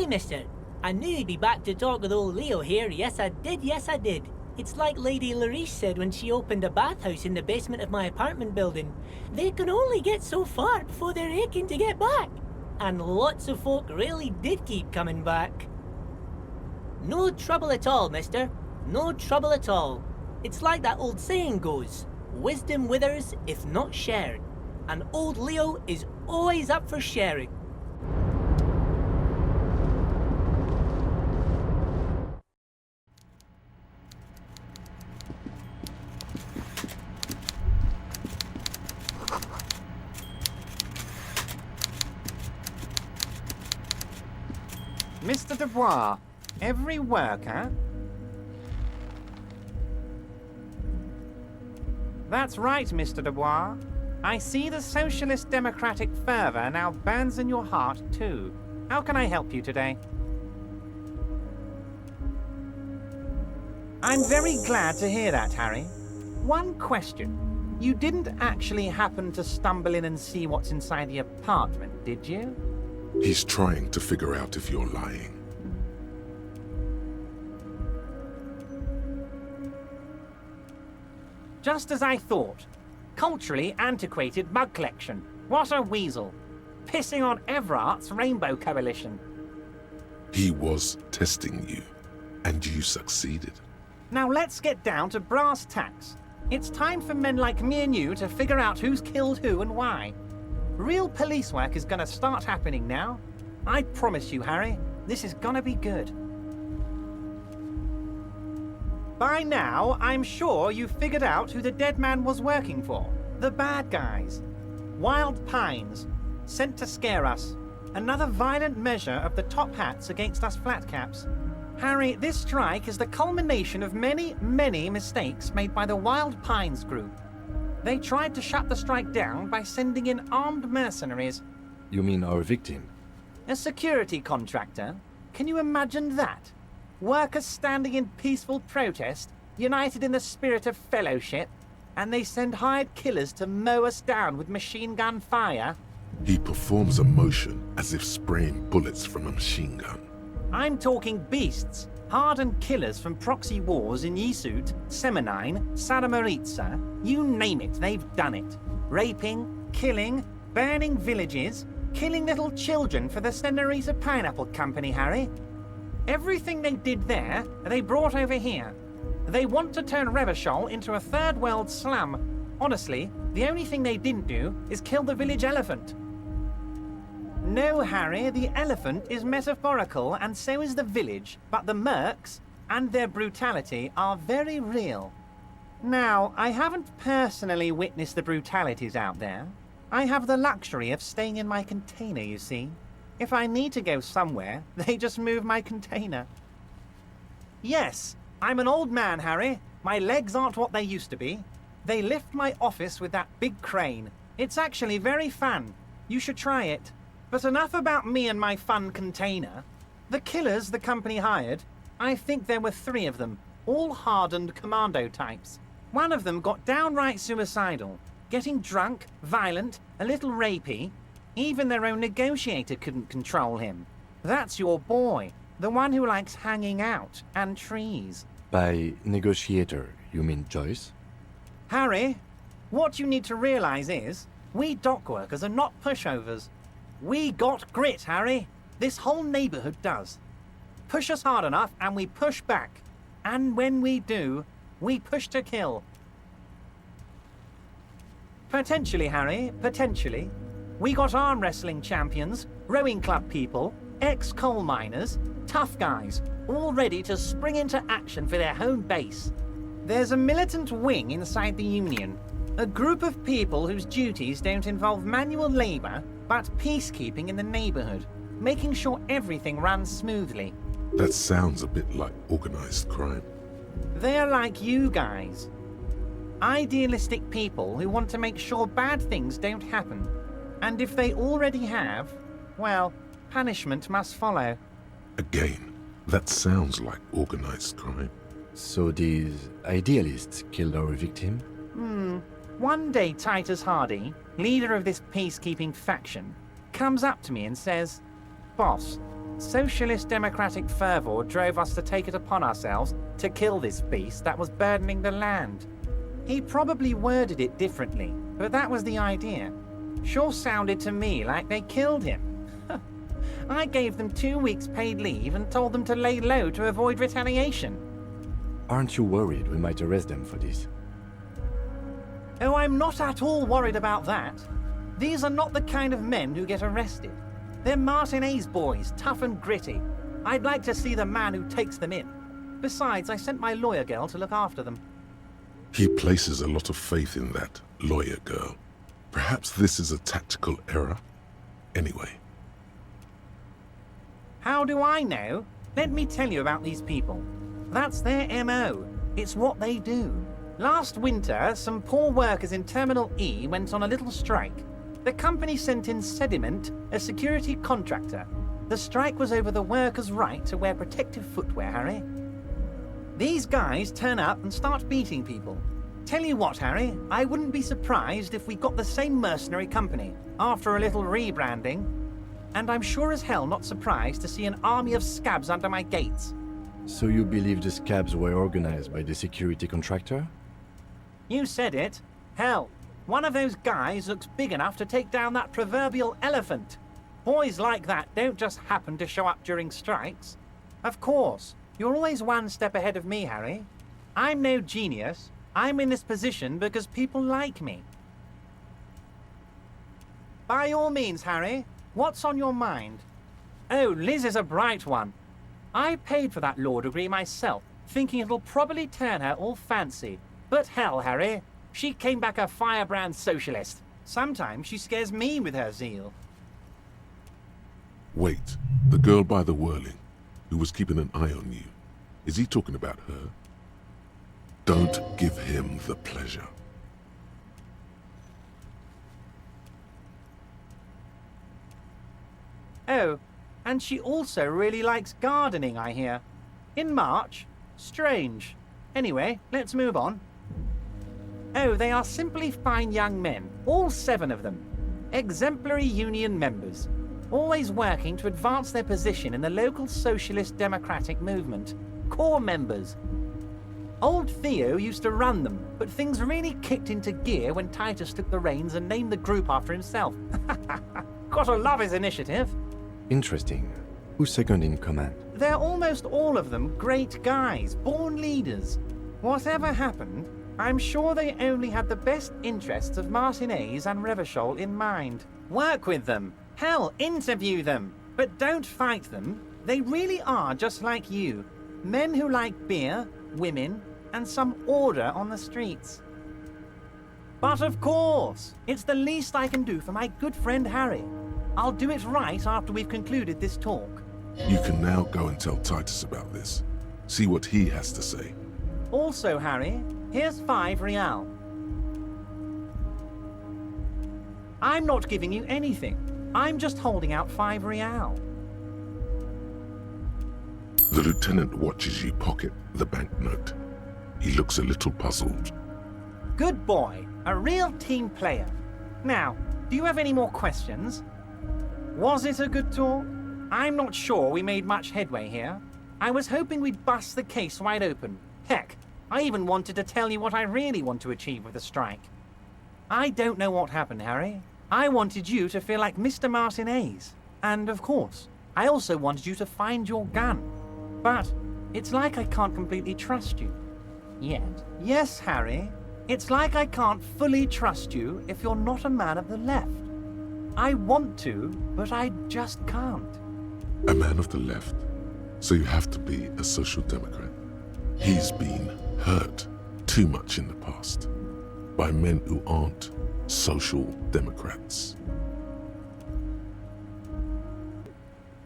Mister. I knew you'd be back to talk with old Leo here. Yes, I did. It's like Lady Larice said when she opened a bathhouse in the basement of my apartment building. They can only get so far before they're aching to get back. And lots of folk really did keep coming back. No trouble at all, mister. No trouble at all. It's like that old saying goes, wisdom withers if not shared. And old Leo is always up for sharing. Mr. Dubois, every worker? That's right, Mr. Dubois. I see the socialist democratic fervor now burns in your heart, too. How can I help you today? I'm very glad to hear that, Harry. One question. You didn't actually happen to stumble in and see what's inside the apartment, did you? He's trying to figure out if you're lying. Just as I thought. Culturally antiquated mug collection. What a weasel. Pissing on Everart's Rainbow Coalition. He was testing you, and you succeeded. Now let's get down to brass tacks. It's time for men like me and you to figure out who's killed who and why. Real police work is gonna start happening now. I promise you, Harry, this is gonna be good. By now, I'm sure you've figured out who the dead man was working for. The bad guys. Wild Pines. Sent to scare us. Another violent measure of the top hats against us flatcaps. Harry, this strike is the culmination of many, many mistakes made by the Wild Pines group. They tried to shut the strike down by sending in armed mercenaries. You mean our victim? A security contractor? Can you imagine that? Workers standing in peaceful protest, united in the spirit of fellowship, and they send hired killers to mow us down with machine gun fire? He performs a motion as if spraying bullets from a machine gun. I'm talking beasts. Hardened killers from proxy wars in Yisut, Semenine, Saramoritsa, you name it, they've done it. Raping, killing, burning villages, killing little children for the Senorita Pineapple Company, Harry. Everything they did there, they brought over here. They want to turn Revachol into a third world slum. Honestly, the only thing they didn't do is kill the village elephant. No, Harry, the elephant is metaphorical and so is the village, but the mercs and their brutality are very real. Now, I haven't personally witnessed the brutalities out there. I have the luxury of staying in my container, you see. If I need to go somewhere, they just move my container. Yes, I'm an old man, Harry. My legs aren't what they used to be. They lift my office with that big crane. It's actually very fun. You should try it. But enough about me and my fun container. The killers the company hired, I think there were 3 of them, all hardened commando types. One of them got downright suicidal, getting drunk, violent, a little rapey. Even their own negotiator couldn't control him. That's your boy, the one who likes hanging out and trees. By negotiator, you mean Joyce? Harry, what you need to realize is, we dock workers are not pushovers. We got grit, Harry. This whole neighborhood does. Push us hard enough and we push back. And when we do, we push to kill. Potentially, Harry, potentially. We got arm wrestling champions, rowing club people, ex-coal miners, tough guys, all ready to spring into action for their home base. There's a militant wing inside the Union, a group of people whose duties don't involve manual labor, but peacekeeping in the neighborhood, making sure everything runs smoothly. That sounds a bit like organized crime. They're like you guys. Idealistic people who want to make sure bad things don't happen. And if they already have, well, punishment must follow. Again, that sounds like organized crime. So these idealists killed our victim? One day Titus Hardy, leader of this peacekeeping faction, comes up to me and says, "Boss, socialist democratic fervor drove us to take it upon ourselves to kill this beast that was burdening the land." He probably worded it differently, but that was the idea. Sure sounded to me like they killed him. I gave them 2 weeks paid leave and told them to lay low to avoid retaliation. Aren't you worried we might arrest them for this? Oh, I'm not at all worried about that. These are not the kind of men who get arrested. They're Martinez boys, tough and gritty. I'd like to see the man who takes them in. Besides, I sent my lawyer girl to look after them. He places a lot of faith in that lawyer girl. Perhaps this is a tactical error? Anyway. How do I know? Let me tell you about these people. That's their MO. It's what they do. Last winter, some poor workers in Terminal E went on a little strike. The company sent in Sediment, a security contractor. The strike was over the workers' right to wear protective footwear, Harry. These guys turn up and start beating people. Tell you what, Harry, I wouldn't be surprised if we got the same mercenary company after a little rebranding. And I'm sure as hell not surprised to see an army of scabs under my gates. So you believe the scabs were organized by the security contractor? You said it. Hell, one of those guys looks big enough to take down that proverbial elephant. Boys like that don't just happen to show up during strikes. Of course, you're always one step ahead of me, Harry. I'm no genius. I'm in this position because people like me. By all means, Harry, what's on your mind? Oh, Liz is a bright one. I paid for that law degree myself, thinking it'll probably turn her all fancy. But hell, Harry, she came back a firebrand socialist. Sometimes she scares me with her zeal. Wait, the girl by the whirling, who was keeping an eye on you. Is he talking about her? Don't give him the pleasure. Oh, and she also really likes gardening, I hear. In March? Strange. Anyway, let's move on. Oh, they are simply fine young men, all 7 of them. Exemplary union members, always working to advance their position in the local socialist democratic movement. Core members. Old Theo used to run them, but things really kicked into gear when Titus took the reins and named the group after himself. Gotta love his initiative. Interesting. Who's second in command? They're almost all of them great guys, born leaders. Whatever happened, I'm sure they only had the best interests of Martinez and Revachol in mind. Work with them. Hell, interview them. But don't fight them. They really are just like you. Men who like beer, women, and some order on the streets. But of course, it's the least I can do for my good friend Harry. I'll do it right after we've concluded this talk. You can now go and tell Titus about this. See what he has to say. Also, Harry, here's 5 real. I'm not giving you anything. I'm just holding out 5 real. The lieutenant watches you pocket the banknote. He looks a little puzzled. Good boy. A real team player. Now, do you have any more questions? Was it a good talk? I'm not sure we made much headway here. I was hoping we'd bust the case wide open. Heck, I even wanted to tell you what I really want to achieve with the strike. I don't know what happened, Harry. I wanted you to feel like Mr. Martinez. And of course, I also wanted you to find your gun. But it's like I can't completely trust you. Yet. Yes, Harry. It's like I can't fully trust you if you're not a man of the left. I want to, but I just can't. A man of the left? So you have to be a social democrat. He's been hurt too much in the past by men who aren't social democrats.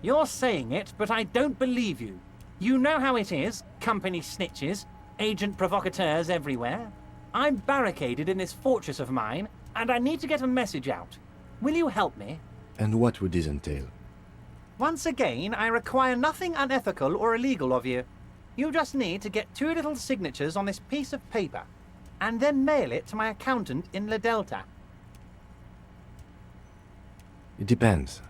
You're saying it, but I don't believe you. You know how it is, company snitches, agent provocateurs everywhere. I'm barricaded in this fortress of mine, and I need to get a message out. Will you help me? And what would this entail? Once again, I require nothing unethical or illegal of you. You just need to get 2 little signatures on this piece of paper, and then mail it to my accountant in La Delta. It depends.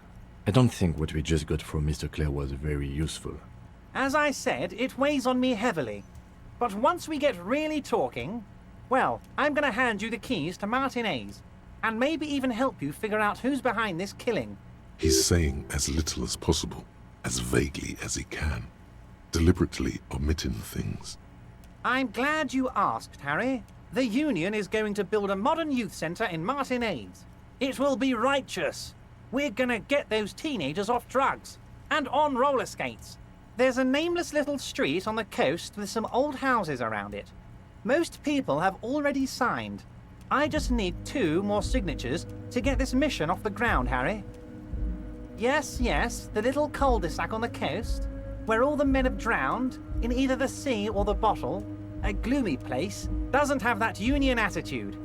I don't think what we just got from Mr. Clare was very useful. As I said, it weighs on me heavily. But once we get really talking, well, I'm going to hand you the keys to Martinez, and maybe even help you figure out who's behind this killing. He's saying as little as possible, as vaguely as he can, deliberately omitting things. I'm glad you asked, Harry. The Union is going to build a modern youth centre in Martinez. It will be righteous. We're going to get those teenagers off drugs and on roller skates. There's a nameless little street on the coast with some old houses around it. Most people have already signed. I just need 2 more signatures to get this mission off the ground, Harry. Yes, the little cul-de-sac on the coast, where all the men have drowned, in either the sea or the bottle. A gloomy place, doesn't have that Union attitude.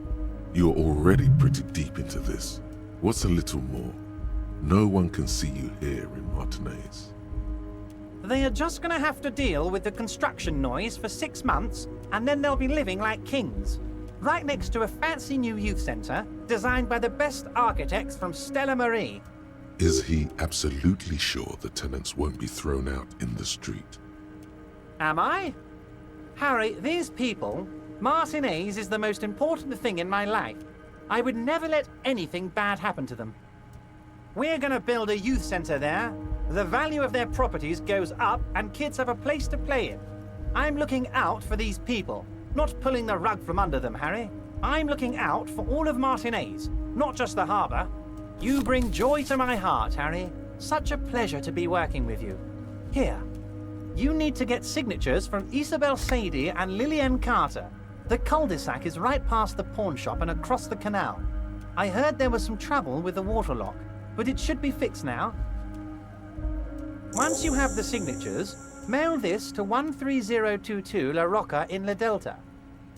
You're already pretty deep into this. What's a little more? No one can see you here in Martinez. They are just going to have to deal with the construction noise for 6 months, and then they'll be living like kings. Right next to a fancy new youth centre, designed by the best architects from Stella Marie. Is he absolutely sure the tenants won't be thrown out in the street? Am I? Harry, these people, Martinez is the most important thing in my life. I would never let anything bad happen to them. We're going to build a youth centre there. The value of their properties goes up and kids have a place to play in. I'm looking out for these people, not pulling the rug from under them, Harry. I'm looking out for all of Martinez, not just the harbour. You bring joy to my heart, Harry. Such a pleasure to be working with you. Here, you need to get signatures from Isabel Sadie and Lillian Carter. The cul-de-sac is right past the pawn shop and across the canal. I heard there was some trouble with the water lock, but it should be fixed now. Once you have the signatures, mail this to 13022 La Rocca in La Delta.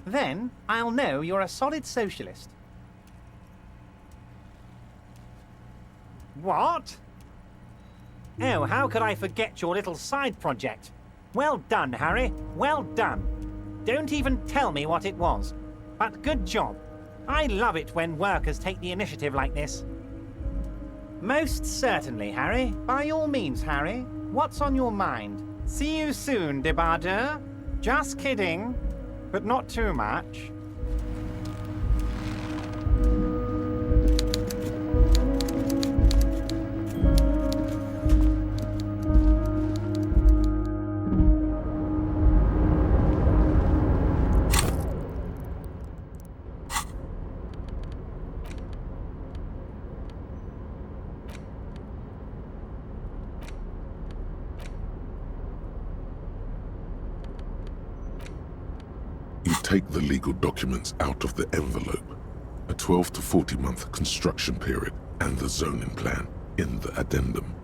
Then I'll know you're a solid socialist. What? Oh, how could I forget your little side project? Well done, Harry. Well done. Don't even tell me what it was. But good job. I love it when workers take the initiative like this. Most certainly, Harry. By all means, Harry. What's on your mind? See you soon, debardeur. Just kidding. But not too much. take the legal documents out of the envelope, a 12 to 40 month construction period, and the zoning plan in the addendum.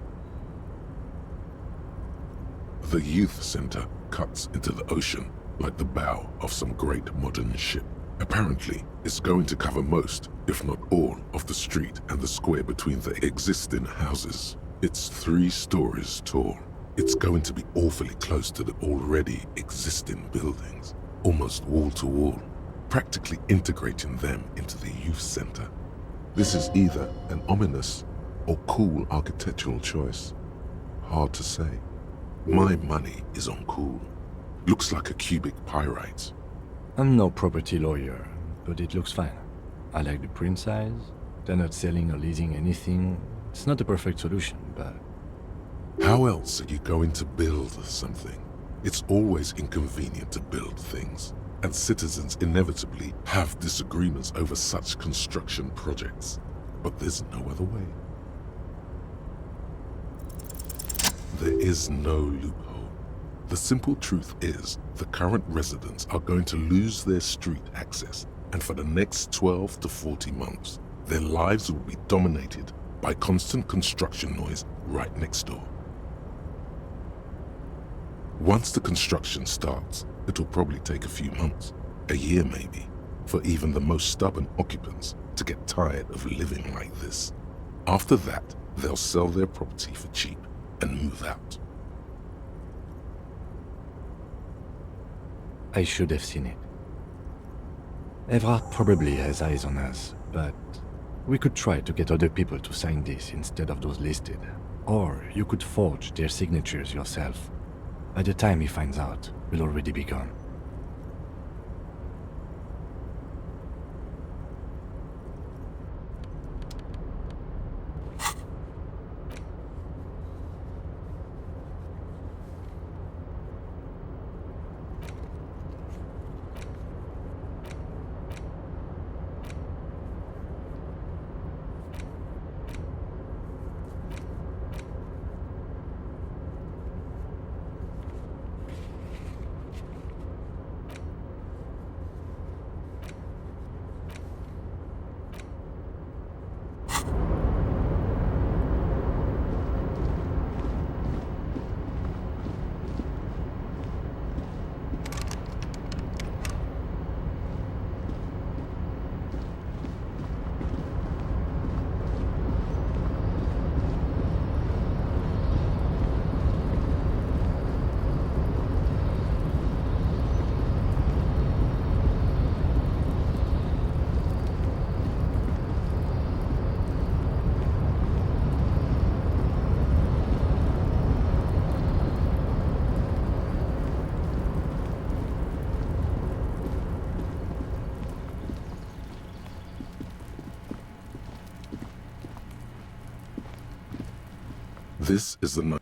The youth center cuts into the ocean like the bow of some great modern ship. Apparently, it's going to cover most, if not all, of the street and the square between the existing houses. It's 3 stories tall. It's going to be awfully close to the already existing buildings, almost wall to wall, practically integrating them into the youth center. This is either an ominous or cool architectural choice. Hard to say. My money is on cool. Looks like a cubic pyrite. I'm no property lawyer, but it looks fine. I like the print size. They're not selling or leasing anything. It's not the perfect solution, but... How else are you going to build something? It's always inconvenient to build things, and citizens inevitably have disagreements over such construction projects. But there's no other way. There is no loophole. The simple truth is, the current residents are going to lose their street access, and for the next 12 to 40 months, their lives will be dominated by constant construction noise right next door. Once the construction starts, it'll probably take a few months, a year maybe, for even the most stubborn occupants to get tired of living like this. After that, they'll sell their property for cheap and move out. I should have seen it. Evrard probably has eyes on us, but we could try to get other people to sign this instead of those listed. Or you could forge their signatures yourself. By the time he finds out, we'll already be gone. This is the night.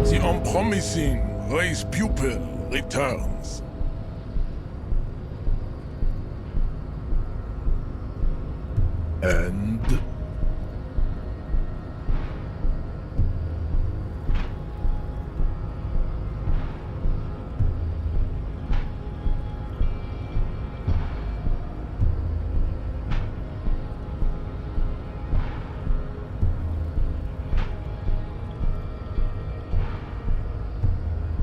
The unpromising race pupil returns. And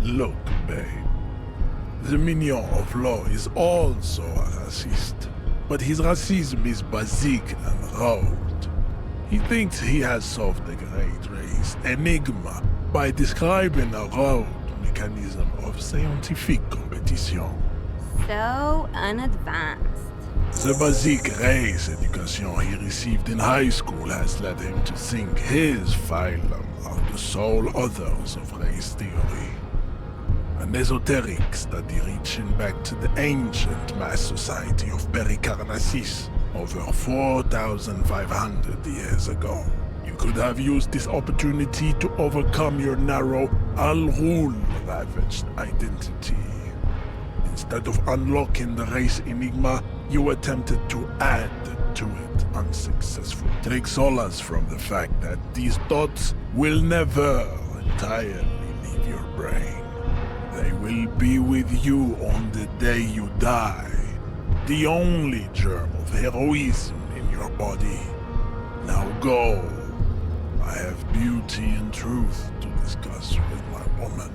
look, babe. The minion of law is also a racist. But his racism is basic and rote. He thinks he has solved the great race enigma by describing a rote mechanism of scientific competition. So unadvanced. The basic race education he received in high school has led him to think his phylum are the sole authors of race theory. An esoteric study reaching back to the ancient mass society of Pericarnassus over 4,500 years ago. You could have used this opportunity to overcome your narrow, Al-Ghul ravaged identity. Instead of unlocking the race enigma, you attempted to add to it unsuccessfully. Take solace from the fact that these thoughts will never entirely leave your brain. They will be with you on the day you die. The only germ of heroism in your body. Now go. I have beauty and truth to discuss with my woman.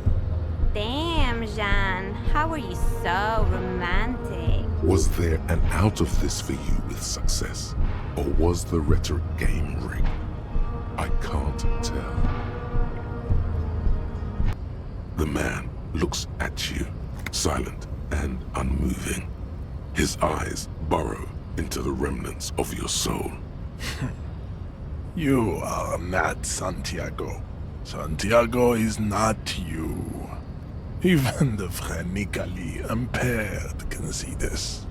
Damn, Jean. How are you so romantic? Was there an out of this for you with success? Or was the rhetoric game rigged? I can't tell. The man looks at you, silent and unmoving. His eyes burrow into the remnants of your soul. You are not Santiago. Santiago is not you. Even the phrenically impaired can see this.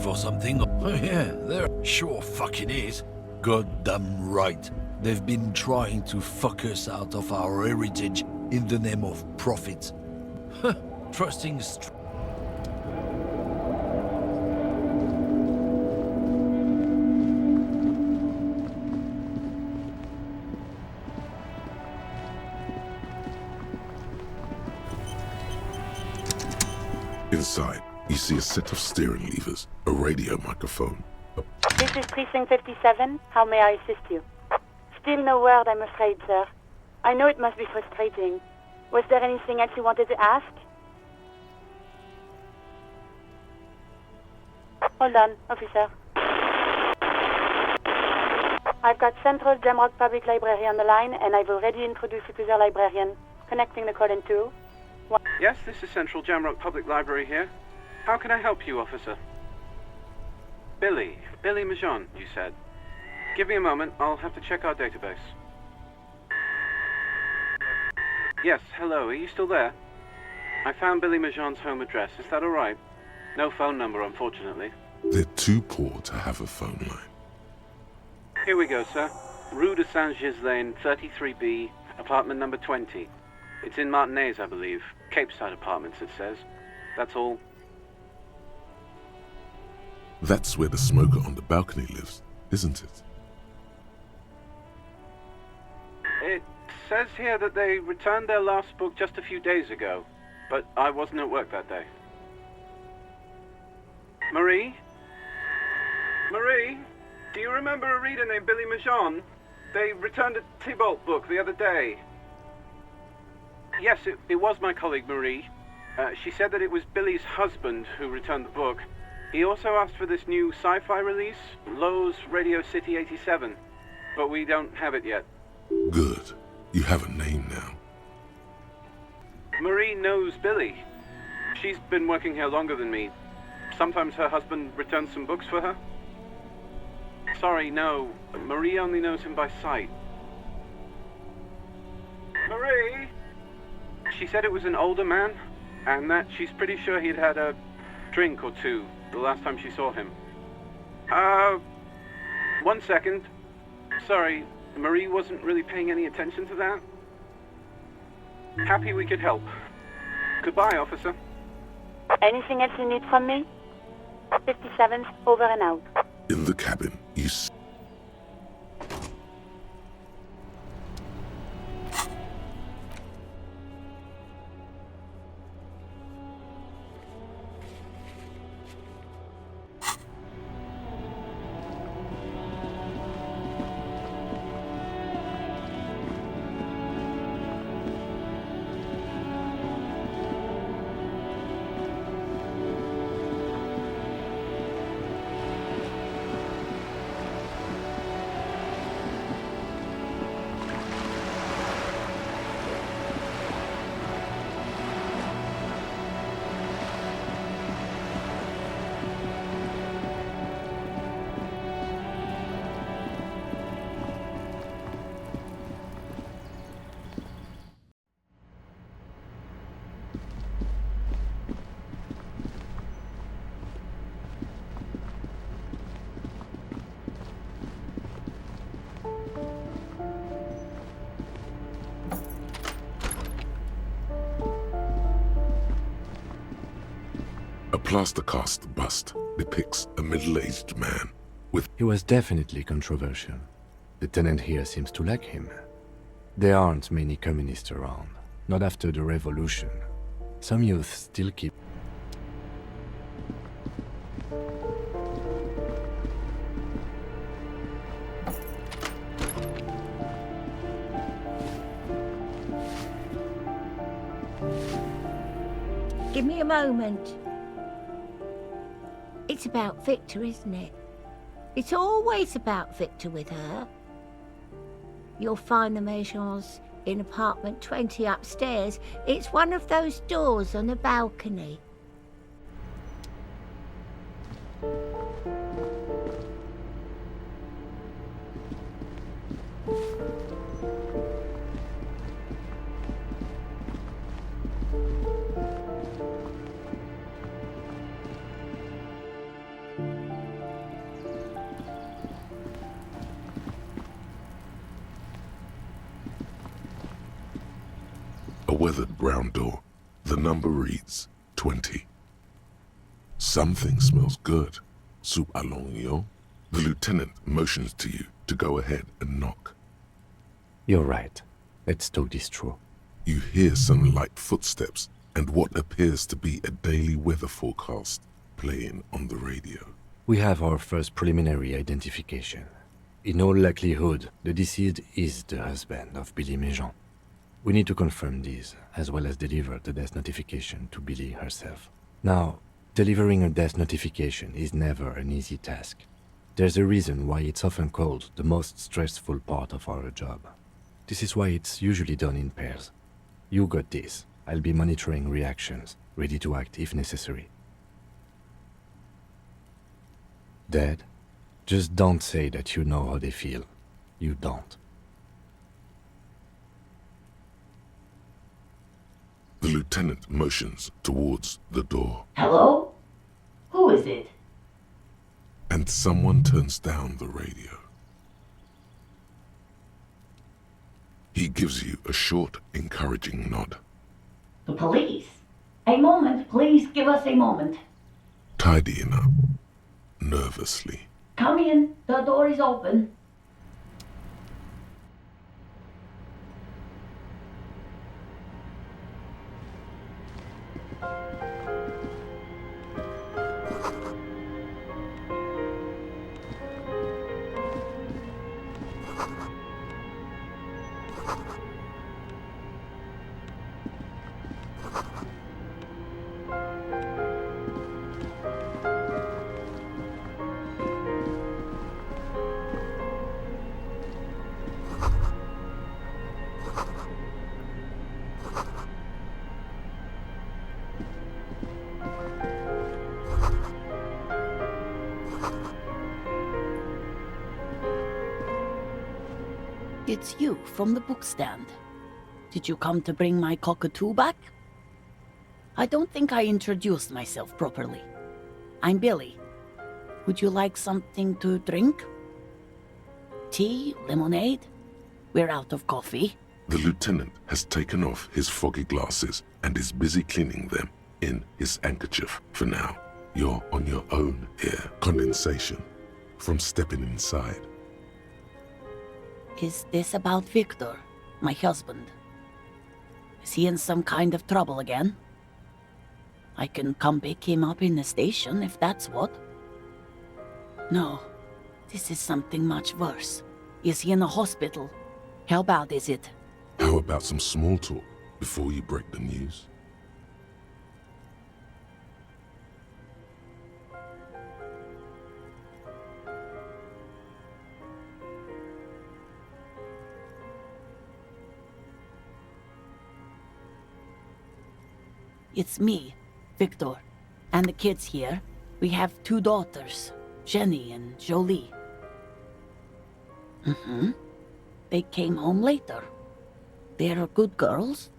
For something? Oh yeah, there sure fucking is. Goddamn right. They've been trying to fuck us out of our heritage in the name of profit. Trusting Inside, you see a set of steering levers, a radio microphone. This is Precinct 57. How may I assist you? Still no word, I'm afraid, sir. I know it must be frustrating. Was there anything else you wanted to ask? Hold on, officer. I've got Central Jamrock Public Library on the line, and I've already introduced you to their librarian. Connecting the call in 2. Yes, this is Central Jamrock Public Library here. How can I help you, officer? Billy Majon, you said. Give me a moment, I'll have to check our database. Yes, hello, are you still there? I found Billy Majon's home address, is that alright? No phone number, unfortunately. They're too poor to have a phone line. Here we go, sir. Rue de Saint-Ghislain, 33B, apartment number 20. It's in Martinez, I believe. Cape Side Apartments, it says. That's all. That's where the smoker on the balcony lives, isn't it? It says here that they returned their last book just a few days ago, but I wasn't at work that day. Marie? Marie? Do you remember a reader named Billy Majon? They returned a Tybalt book the other day. Yes, it was my colleague Marie. She said that it was Billy's husband who returned the book. He also asked for this new sci-fi release, Lowe's Radio City 87, but we don't have it yet. Good. You have a name now. Marie knows Billy. She's been working here longer than me. Sometimes her husband returns some books for her. Sorry, no. Marie only knows him by sight. Marie! She said it was an older man, and that she's pretty sure he'd had a drink or two the last time she saw him. 1 second. Sorry, Marie wasn't really paying any attention to that. Happy we could help. Goodbye, officer. Anything else you need from me? 57th, over and out. In the cabin, you see A plaster cast bust depicts a middle-aged man with... He was definitely controversial. The tenant here seems to like him. There aren't many communists around, not after the revolution. Some youth still keep... Give me a moment. It's about Victor, isn't it? It's always about Victor with her. You'll find the Maisons in apartment 20 upstairs. It's one of those doors on the balcony. A weathered brown door. The number reads 20. Something smells good. Soup à l'oignon. The lieutenant motions to you to go ahead and knock. You're right. Let's talk this through. You hear some light footsteps and what appears to be a daily weather forecast playing on the radio. We have our first preliminary identification. In all likelihood, the deceased is the husband of Billy Maison. We need to confirm these, as well as deliver the death notification to Billy herself. Now, delivering a death notification is never an easy task. There's a reason why it's often called the most stressful part of our job. This is why it's usually done in pairs. You got this. I'll be monitoring reactions, ready to act if necessary. Dead? Just don't say that you know how they feel. You don't. The lieutenant motions towards the door. Hello? Who is it? And someone turns down the radio. He gives you a short, encouraging nod. The police? A moment, please give us a moment. Tidying up, nervously. Come in, the door is open. It's you from the bookstand. Did you come to bring my cockatoo back? I don't think I introduced myself properly. I'm Billy. Would you like something to drink? Tea? Lemonade? We're out of coffee. The lieutenant has taken off his foggy glasses and is busy cleaning them in his handkerchief for now. You're on your own here. Condensation from stepping inside. Is this about Victor, my husband? Is he in some kind of trouble again? I can come pick him up in the station if that's what. No, this is something much worse. Is he in the hospital? How bad is it? How about some small talk before you break the news? It's me, Victor, and the kids here. We have 2 daughters, Jenny and Jolie. They came home later. They're good girls.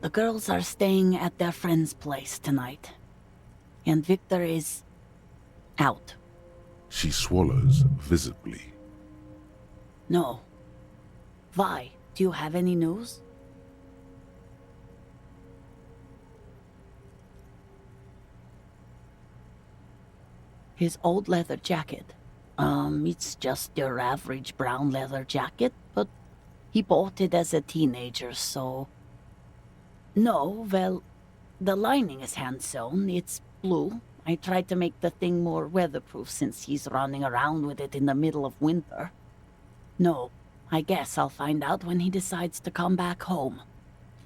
The girls are staying at their friend's place tonight. And Victor is out. She swallows visibly. No. Vi, do you have any news? His old leather jacket. It's just your average brown leather jacket, but he bought it as a teenager, so... No, well, the lining is hand-sewn. It's blue. I tried to make the thing more weatherproof since he's running around with it in the middle of winter. No, I guess I'll find out when he decides to come back home.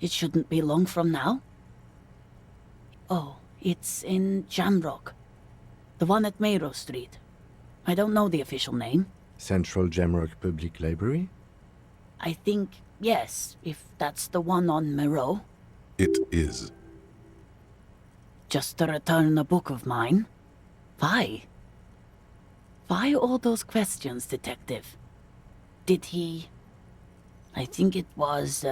It shouldn't be long from now. Oh, it's in Jamrock. The one at Mayrow Street. I don't know the official name. Central Jamrock Public Library? I think, yes, if that's the one on Mayrow. It is. Just to return a book of mine? Why? Why all those questions, Detective? Did he... I think it was,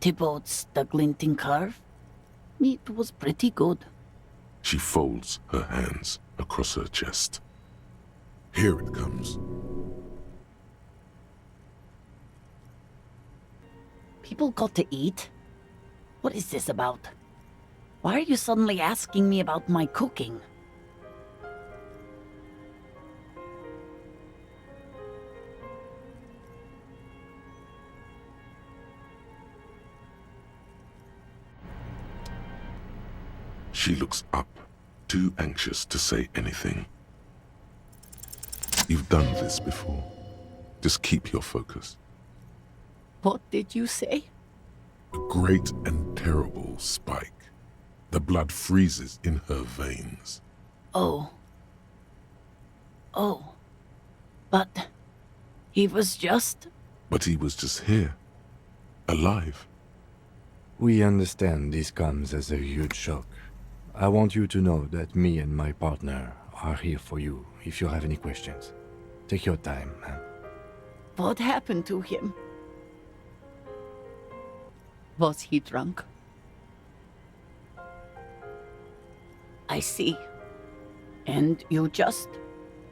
Thibault's The Glinting Curve? It was pretty good. She folds her hands across her chest. Here it comes. People got to eat? What is this about? Why are you suddenly asking me about my cooking? She looks up, too anxious to say anything. You've done this before. Just keep your focus. What did you say? A great and terrible spike. The blood freezes in her veins. Oh. Oh. But he was just... But he was just here. Alive. We understand this comes as a huge shock. I want you to know that me and my partner are here for you if you have any questions. Take your time, man. What happened to him? Was he drunk? I see. And you just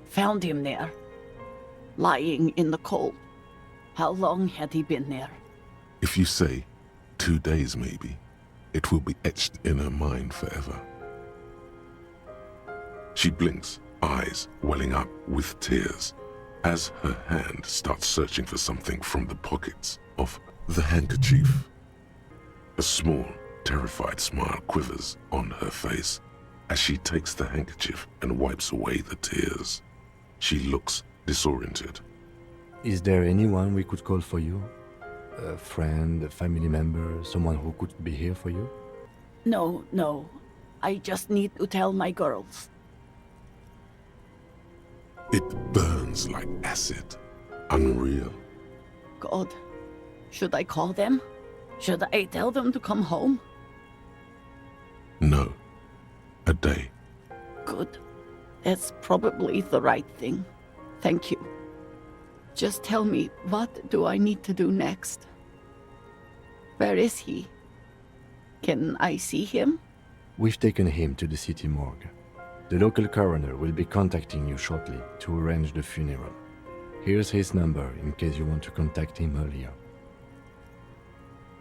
found him there, lying in the cold. How long had he been there? If you say 2 days maybe, it will be etched in her mind forever. She blinks, eyes welling up with tears, as her hand starts searching for something from the pockets of the handkerchief. A small, terrified smile quivers on her face as she takes the handkerchief and wipes away the tears. She looks disoriented. Is there anyone we could call for you? A friend, a family member, someone who could be here for you? No. I just need to tell my girls. It burns like acid. Unreal. God, should I call them? Should I tell them to come home? No. A day. Good. That's probably the right thing. Thank you. Just tell me, what do I need to do next? Where is he? Can I see him? We've taken him to the city morgue. The local coroner will be contacting you shortly to arrange the funeral. Here's his number in case you want to contact him earlier.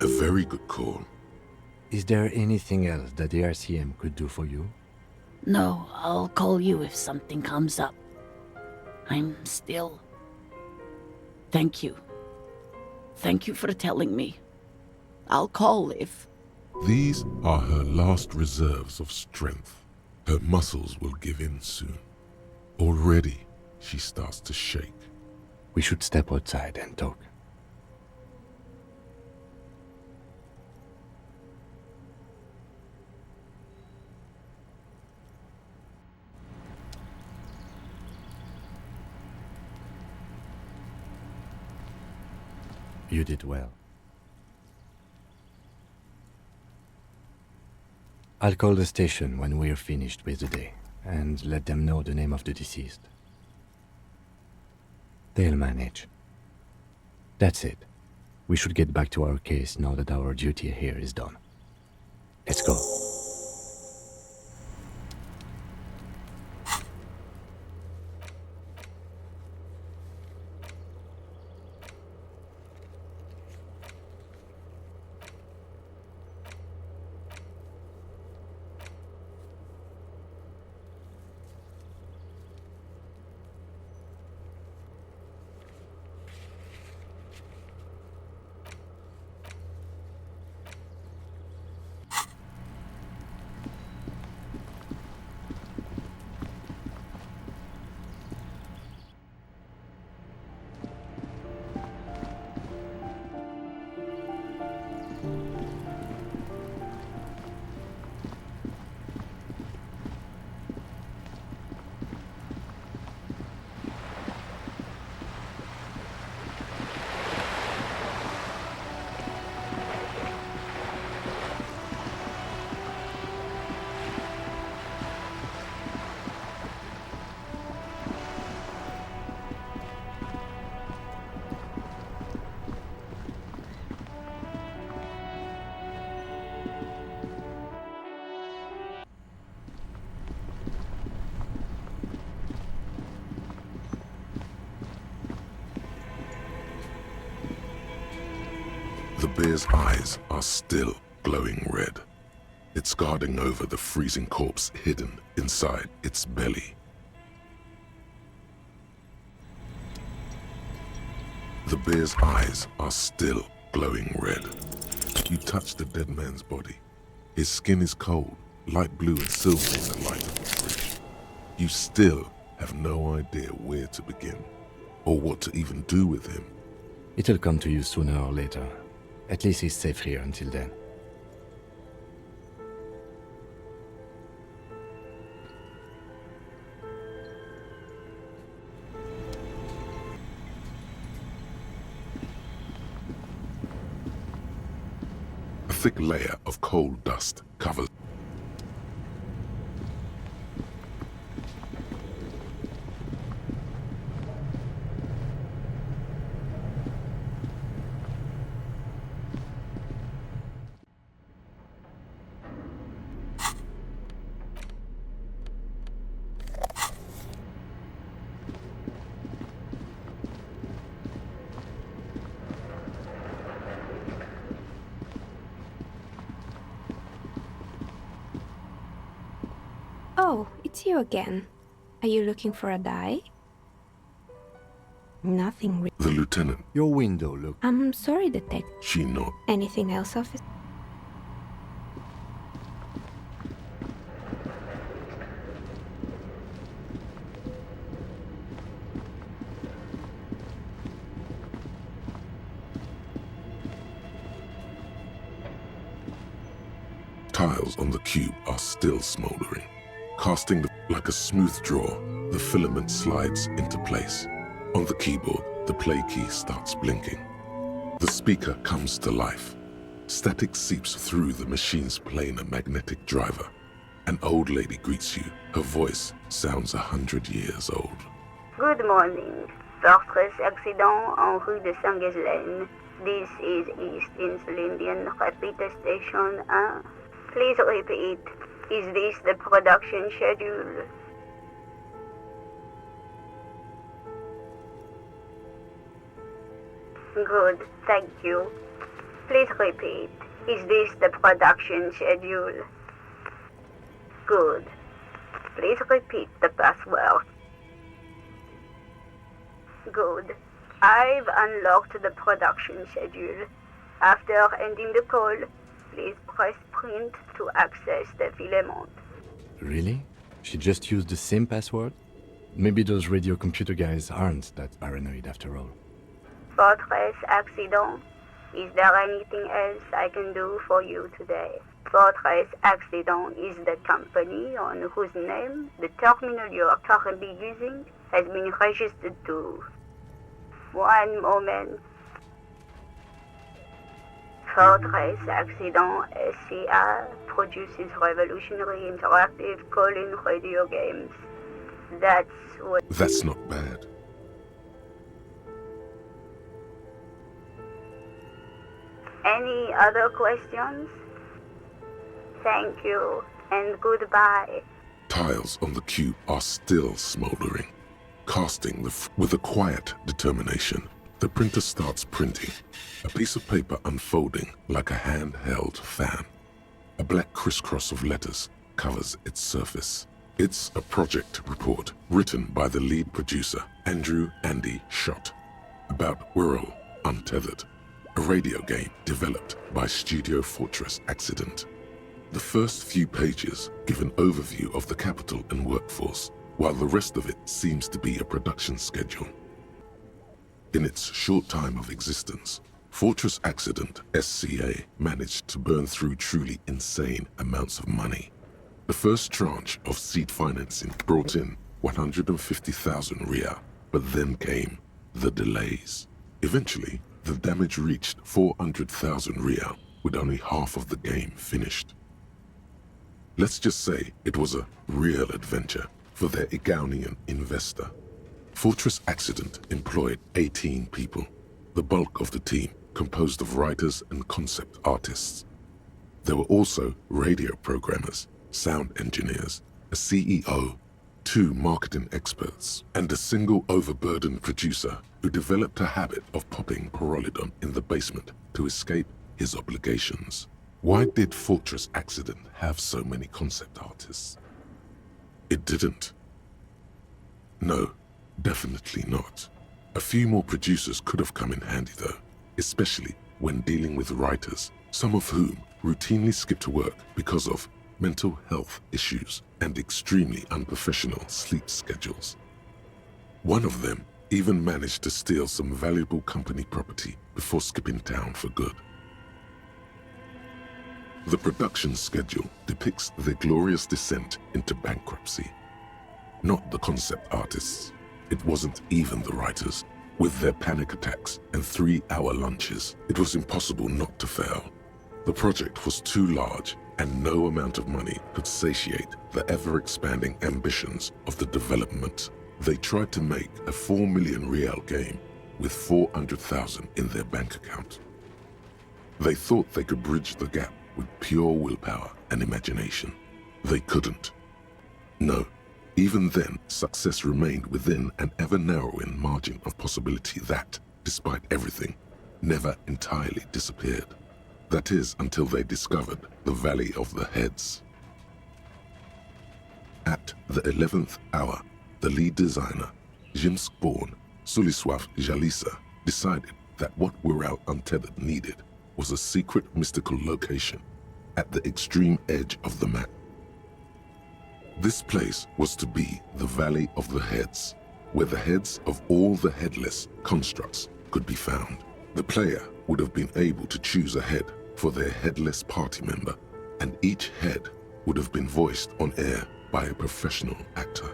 A very good call. Is there anything else that the RCM could do for you? No, I'll call you if something comes up. I'm still... Thank you. Thank you for telling me. I'll call if... These are her last reserves of strength. Her muscles will give in soon. Already, she starts to shake. We should step outside and talk. You did well. I'll call the station when we're finished with the day, and let them know the name of the deceased. They'll manage. That's it. We should get back to our case now that our duty here is done. Let's go. bear's eyes are still glowing red. It's guarding over the freezing corpse hidden inside its belly. The bear's eyes are still glowing red. You touch the dead man's body. His skin is cold, light blue and silver in the light of the fridge. You still have no idea where to begin, or what to even do with him. It'll come to you sooner or later. At least he's safe here until then. A thick layer of coal dust covers. Oh, it's you again. Are you looking for a dye? Nothing. The lieutenant. Your window, look. I'm sorry, Detective. She not. Anything else, officer? Tiles on the cube are still smoldering. Casting like a smooth draw, the filament slides into place. On the keyboard, the play key starts blinking. The speaker comes to life. Static seeps through the machine's planar magnetic driver. An old lady greets you. Her voice sounds 100 years old. Good morning. Fortress accident en rue de Saint-Ghislaine. This is East Insulindian Repeater Station 1. Please repeat. Is this the production schedule? Good, thank you. Please repeat. Is this the production schedule? Good. Please repeat the password. Good. I've unlocked the production schedule. After ending the call, please press print to access the filament. Really? She just used the same password? Maybe those radio computer guys aren't that paranoid after all. Fortress accident. Is there anything else I can do for you today? Fortress Accident is the company on whose name the terminal you are currently using has been registered to. One moment. Fortress Accident SCA produces revolutionary interactive call-in radio games. That's what... That's not bad. Any other questions? Thank you, and goodbye. Tiles on the cube are still smoldering. Casting with a quiet determination, the printer starts printing, a piece of paper unfolding like a handheld fan. A black crisscross of letters covers its surface. It's a project report written by the lead producer, Andrew Andy Schott, about Whirl Untethered, a radio game developed by Studio Fortress Accident. The first few pages give an overview of the capital and workforce, while the rest of it seems to be a production schedule. In its short time of existence, Fortress Accident SCA managed to burn through truly insane amounts of money. The first tranche of seed financing brought in 150,000 Riyal, but then came the delays. Eventually, the damage reached 400,000 Riyal, with only half of the game finished. Let's just say it was a real adventure for their Igaunian investor. Fortress Accident employed 18 people, the bulk of the team composed of writers and concept artists. There were also radio programmers, sound engineers, a CEO, 2 marketing experts, and a single overburdened producer who developed a habit of popping Pyrrolidon in the basement to escape his obligations. Why did Fortress Accident have so many concept artists? It didn't. No, definitely not. A few more producers could have come in handy though, especially when dealing with writers, some of whom routinely skip to work because of mental health issues and extremely unprofessional sleep schedules. One of them even managed to steal some valuable company property before skipping town for good. The production schedule depicts their glorious descent into bankruptcy. Not the concept artists. It wasn't even the writers. With their panic attacks and 3-hour lunches, it was impossible not to fail. The project was too large, and no amount of money could satiate the ever-expanding ambitions of the development. They tried to make a 4 million real game with 400,000 in their bank account. They thought they could bridge the gap with pure willpower and imagination. They couldn't. No, even then, success remained within an ever-narrowing margin of possibility that, despite everything, never entirely disappeared. That is, until they discovered the Valley of the Heads. At the 11th hour, the lead designer, Jimsk-born Sulisław Jalisa, decided that what Wirral Untethered needed was a secret mystical location at the extreme edge of the map. This place was to be the Valley of the Heads, where the heads of all the headless constructs could be found. The player would have been able to choose a head for their headless party member, and each head would have been voiced on air by a professional actor.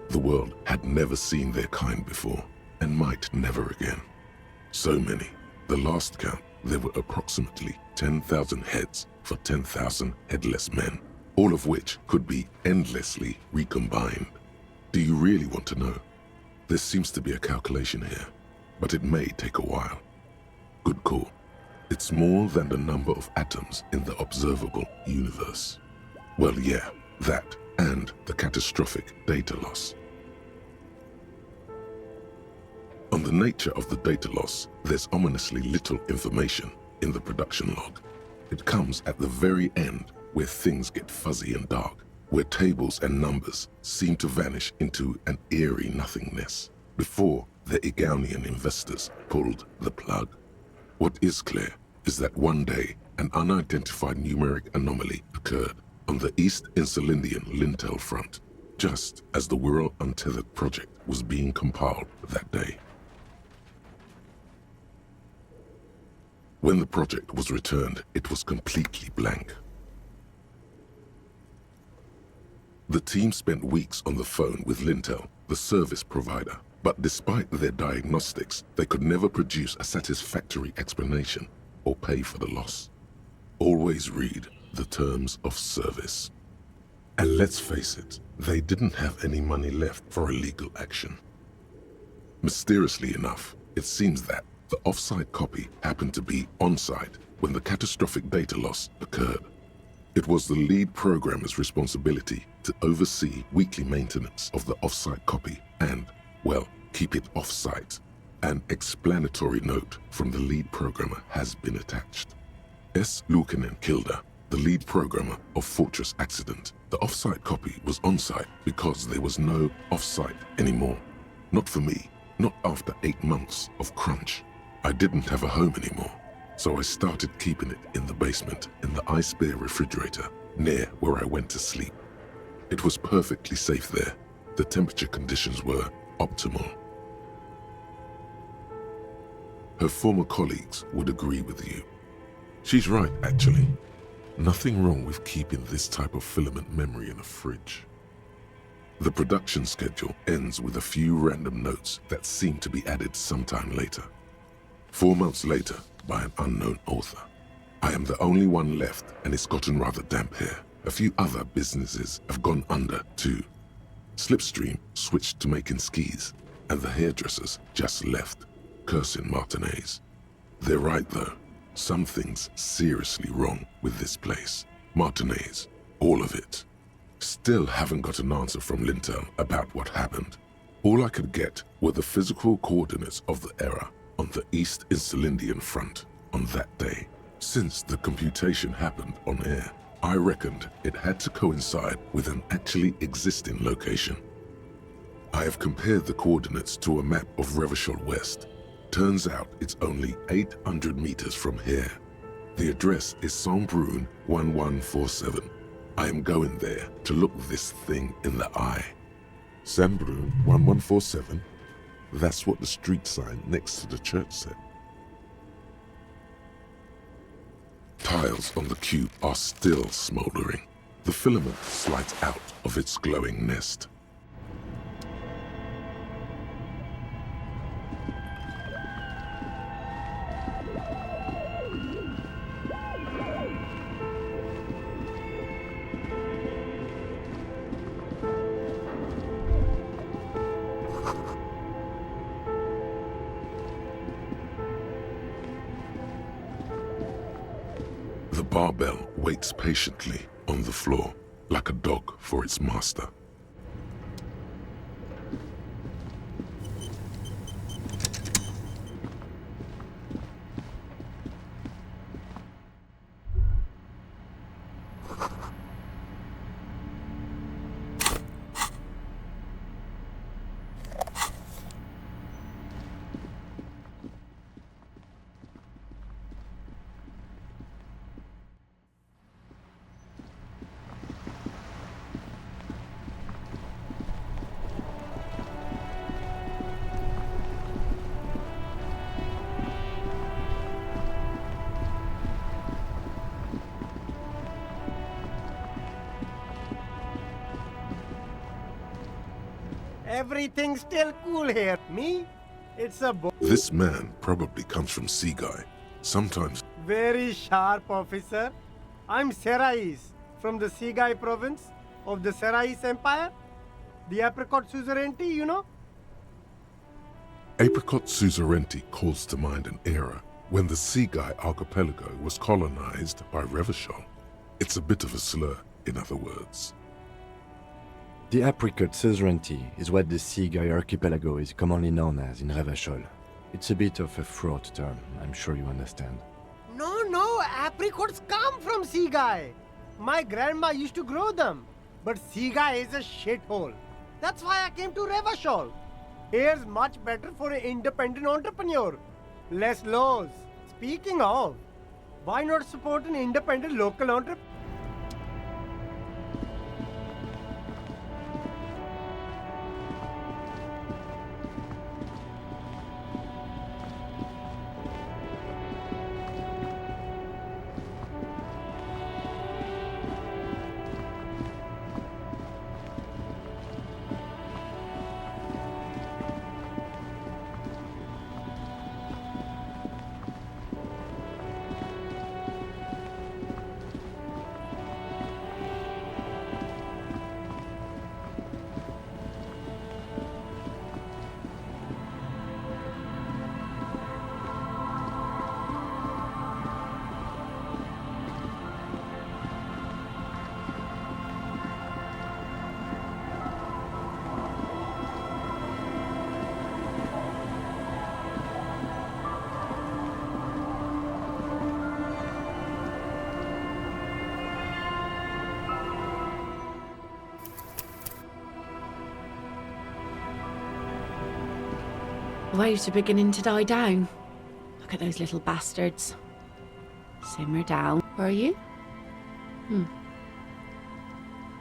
The world had never seen their kind before, and might never again. So many. The last count, there were approximately 10,000 heads for 10,000 headless men, all of which could be endlessly recombined. Do you really want to know? There seems to be a calculation here, but it may take a while. Good call. It's more than the number of atoms in the observable universe. Well, yeah, that and the catastrophic data loss. On the nature of the data loss, there's ominously little information in the production log. It comes at the very end where things get fuzzy and dark, where tables and numbers seem to vanish into an eerie nothingness before the Igaunian investors pulled the plug. What is clear is that one day an unidentified numeric anomaly occurred on the East Insulindian lintel front, just as the Wirral Untethered project was being compiled that day. When the project was returned, it was completely blank. The team spent weeks on the phone with Lintel, the service provider, but despite their diagnostics, they could never produce a satisfactory explanation or pay for the loss. Always read the terms of service. And let's face it, they didn't have any money left for a legal action. Mysteriously enough, it seems that the off-site copy happened to be on-site when the catastrophic data loss occurred. It was the lead programmer's responsibility to oversee weekly maintenance of the off-site copy and, well, keep it off-site. An explanatory note from the lead programmer has been attached. S. Luukinen Kilda, the lead programmer of Fortress Accident, the off-site copy was on-site because there was no off-site anymore. Not for me, not after 8 months of crunch. I didn't have a home anymore, so I started keeping it in the basement in the ice bear refrigerator near where I went to sleep. It was perfectly safe there. The temperature conditions were optimal. Her former colleagues would agree with you. She's right, actually. Nothing wrong with keeping this type of filament memory in a fridge. The production schedule ends with a few random notes that seem to be added sometime later. 4 months later, by an unknown author. I am the only one left, and it's gotten rather damp here. A few other businesses have gone under, too. Slipstream switched to making skis, and the hairdressers just left, cursing Martinez. They're right, though. Something's seriously wrong with this place. Martinez, all of it. Still haven't got an answer from Lintel about what happened. All I could get were the physical coordinates of the error on the East Insulindian front. on that day. Since the computation happened on air, I reckoned it had to coincide with an actually existing location. I have compared the coordinates to a map of Revachol West. Turns out it's only 800 meters from here. The address is Saint-Brun 1147. I am going there to look this thing in the eye. Saint-Brun 1147? That's what the street sign next to the church said. Tiles on the cube are still smoldering. The filament slides out of its glowing nest. The barbell waits patiently on the floor, like a dog for its master. Everything's still cool here. Me? It's a This man probably comes from Seaguy. Sometimes very sharp, officer. I'm Serais, from the Seaguy province of the Serais Empire. The apricot suzerainty, you know? Apricot suzerainty calls to mind an era when the Seaguy archipelago was colonized by Revachol. It's a bit of a slur, in other words. The apricot suzerainty is what the Seaguy archipelago is commonly known as in Revachol. It's a bit of a fraught term, I'm sure you understand. No, apricots come from Seaguy. My grandma used to grow them. But Seaguy is a shithole. That's why I came to Revachol. Here's much better for an independent entrepreneur. Less laws. Speaking of, why not support an independent local entrepreneur? Waves are beginning to die down. Look at those little bastards. Simmer down. Where are you?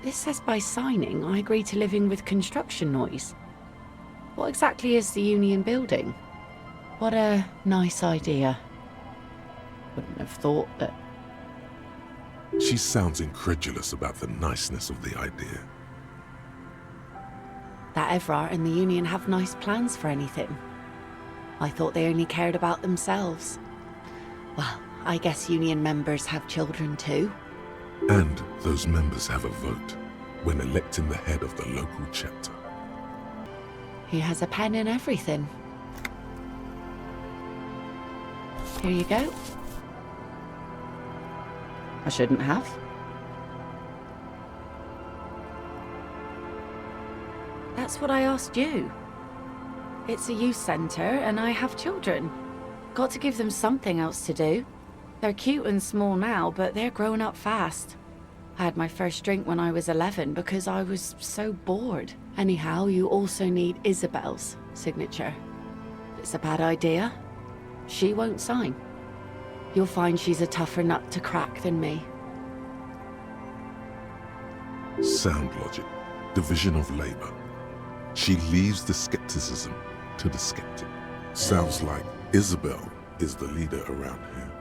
This says by signing, I agree to living with construction noise. What exactly is the Union building? What a nice idea. Wouldn't have thought that... She sounds incredulous about the niceness of the idea. That Evrart and the Union have nice plans for anything. I thought they only cared about themselves. Well, I guess Union members have children too. And those members have a vote when electing the head of the local chapter. He has a pen and everything. Here you go. I shouldn't have. That's what I asked you. It's a youth centre and I have children. got to give them something else to do. They're cute and small now, but they're growing up fast. I had my first drink when I was 11 because I was so bored. Anyhow, you also need Isabel's signature. It's a bad idea. She won't sign. You'll find she's a tougher nut to crack than me. Sound logic, division of labor. She leaves the skepticism to the skeptic. Sounds like Isabel is the leader around here.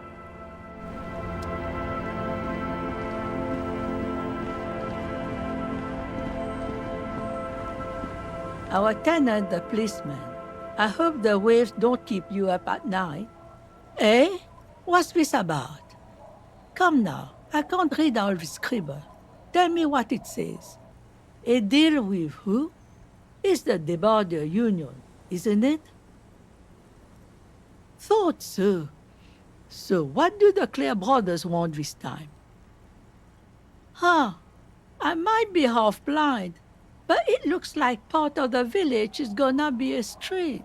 Our tenant, the policeman. I hope the waves don't keep you up at night. Eh? What's this about? Come now, I can't read all this scribble. Tell me what it says. A deal with who? It's the Border Union, isn't it? Thought so. So what do the Clare brothers want this time? Huh, I might be half blind, but it looks like part of the village is gonna be a street.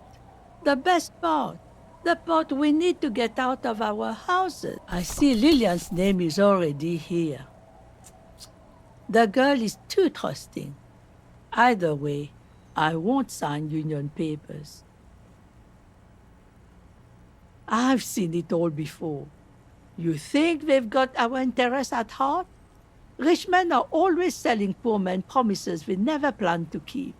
The best part. The part we need to get out of our houses. I see Lillian's name is already here. The girl is too trusting. Either way, I won't sign union papers. I've seen it all before. You think they've got our interests at heart? Rich men are always selling poor men promises they never plan to keep.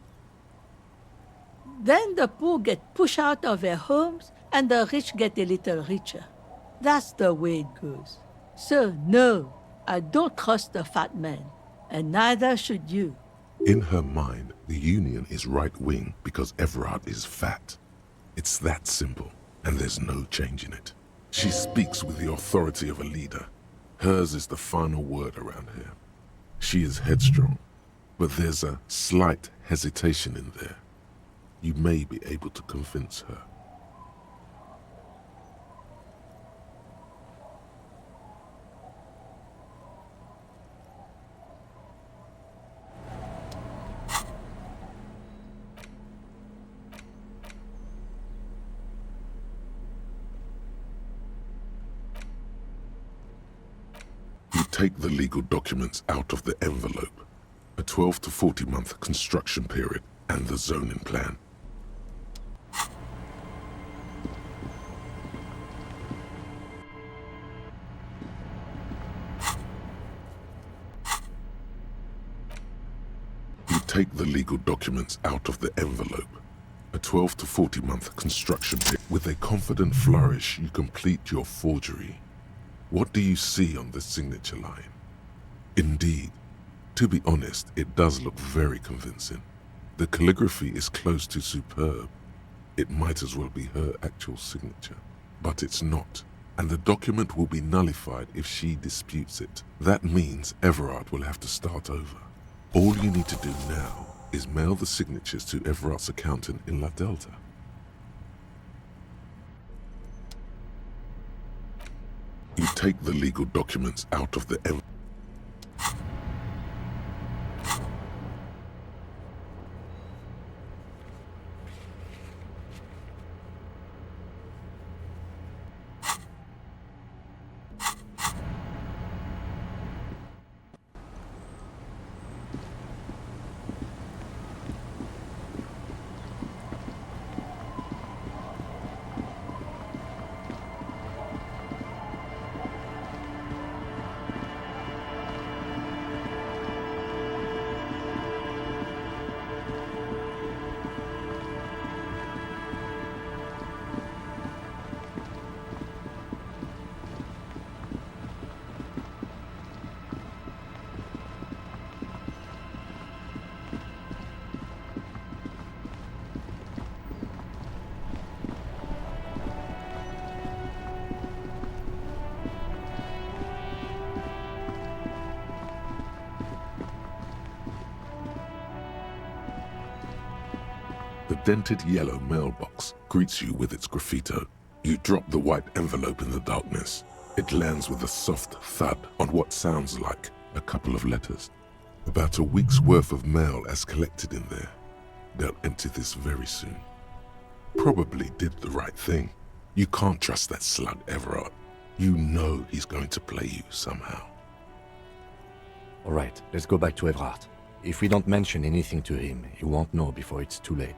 Then the poor get pushed out of their homes and the rich get a little richer. That's the way it goes. So no, I don't trust the fat man, and neither should you. In her mind, the Union is right-wing because Everard is fat. It's that simple, and there's no change in it. She speaks with the authority of a leader. Hers is the final word around here. She is headstrong, but there's a slight hesitation in there. You may be able to convince her. You take the legal documents out of the envelope, a 12 to 40 month construction period, and the zoning plan. You take the legal documents out of the envelope, a 12 to 40 month construction period. With a confident flourish, you complete your forgery. What do you see on the signature line? Indeed, to be honest, it does look very convincing. The calligraphy is close to superb. It might as well be her actual signature. But it's not, and the document will be nullified if she disputes it. That means Everard will have to start over. All you need to do now is mail the signatures to Everard's accountant in La Delta. You take the legal documents out of the envelope. The dented yellow mailbox greets you with its graffito. You drop the white envelope in the darkness. It lands with a soft thud on what sounds like a couple of letters. About a week's worth of mail as collected in there. They'll empty this very soon. Probably did the right thing. You can't trust that slug, Everard. You know he's going to play you somehow. All right, let's go back to Everard. If we don't mention anything to him, he won't know before it's too late.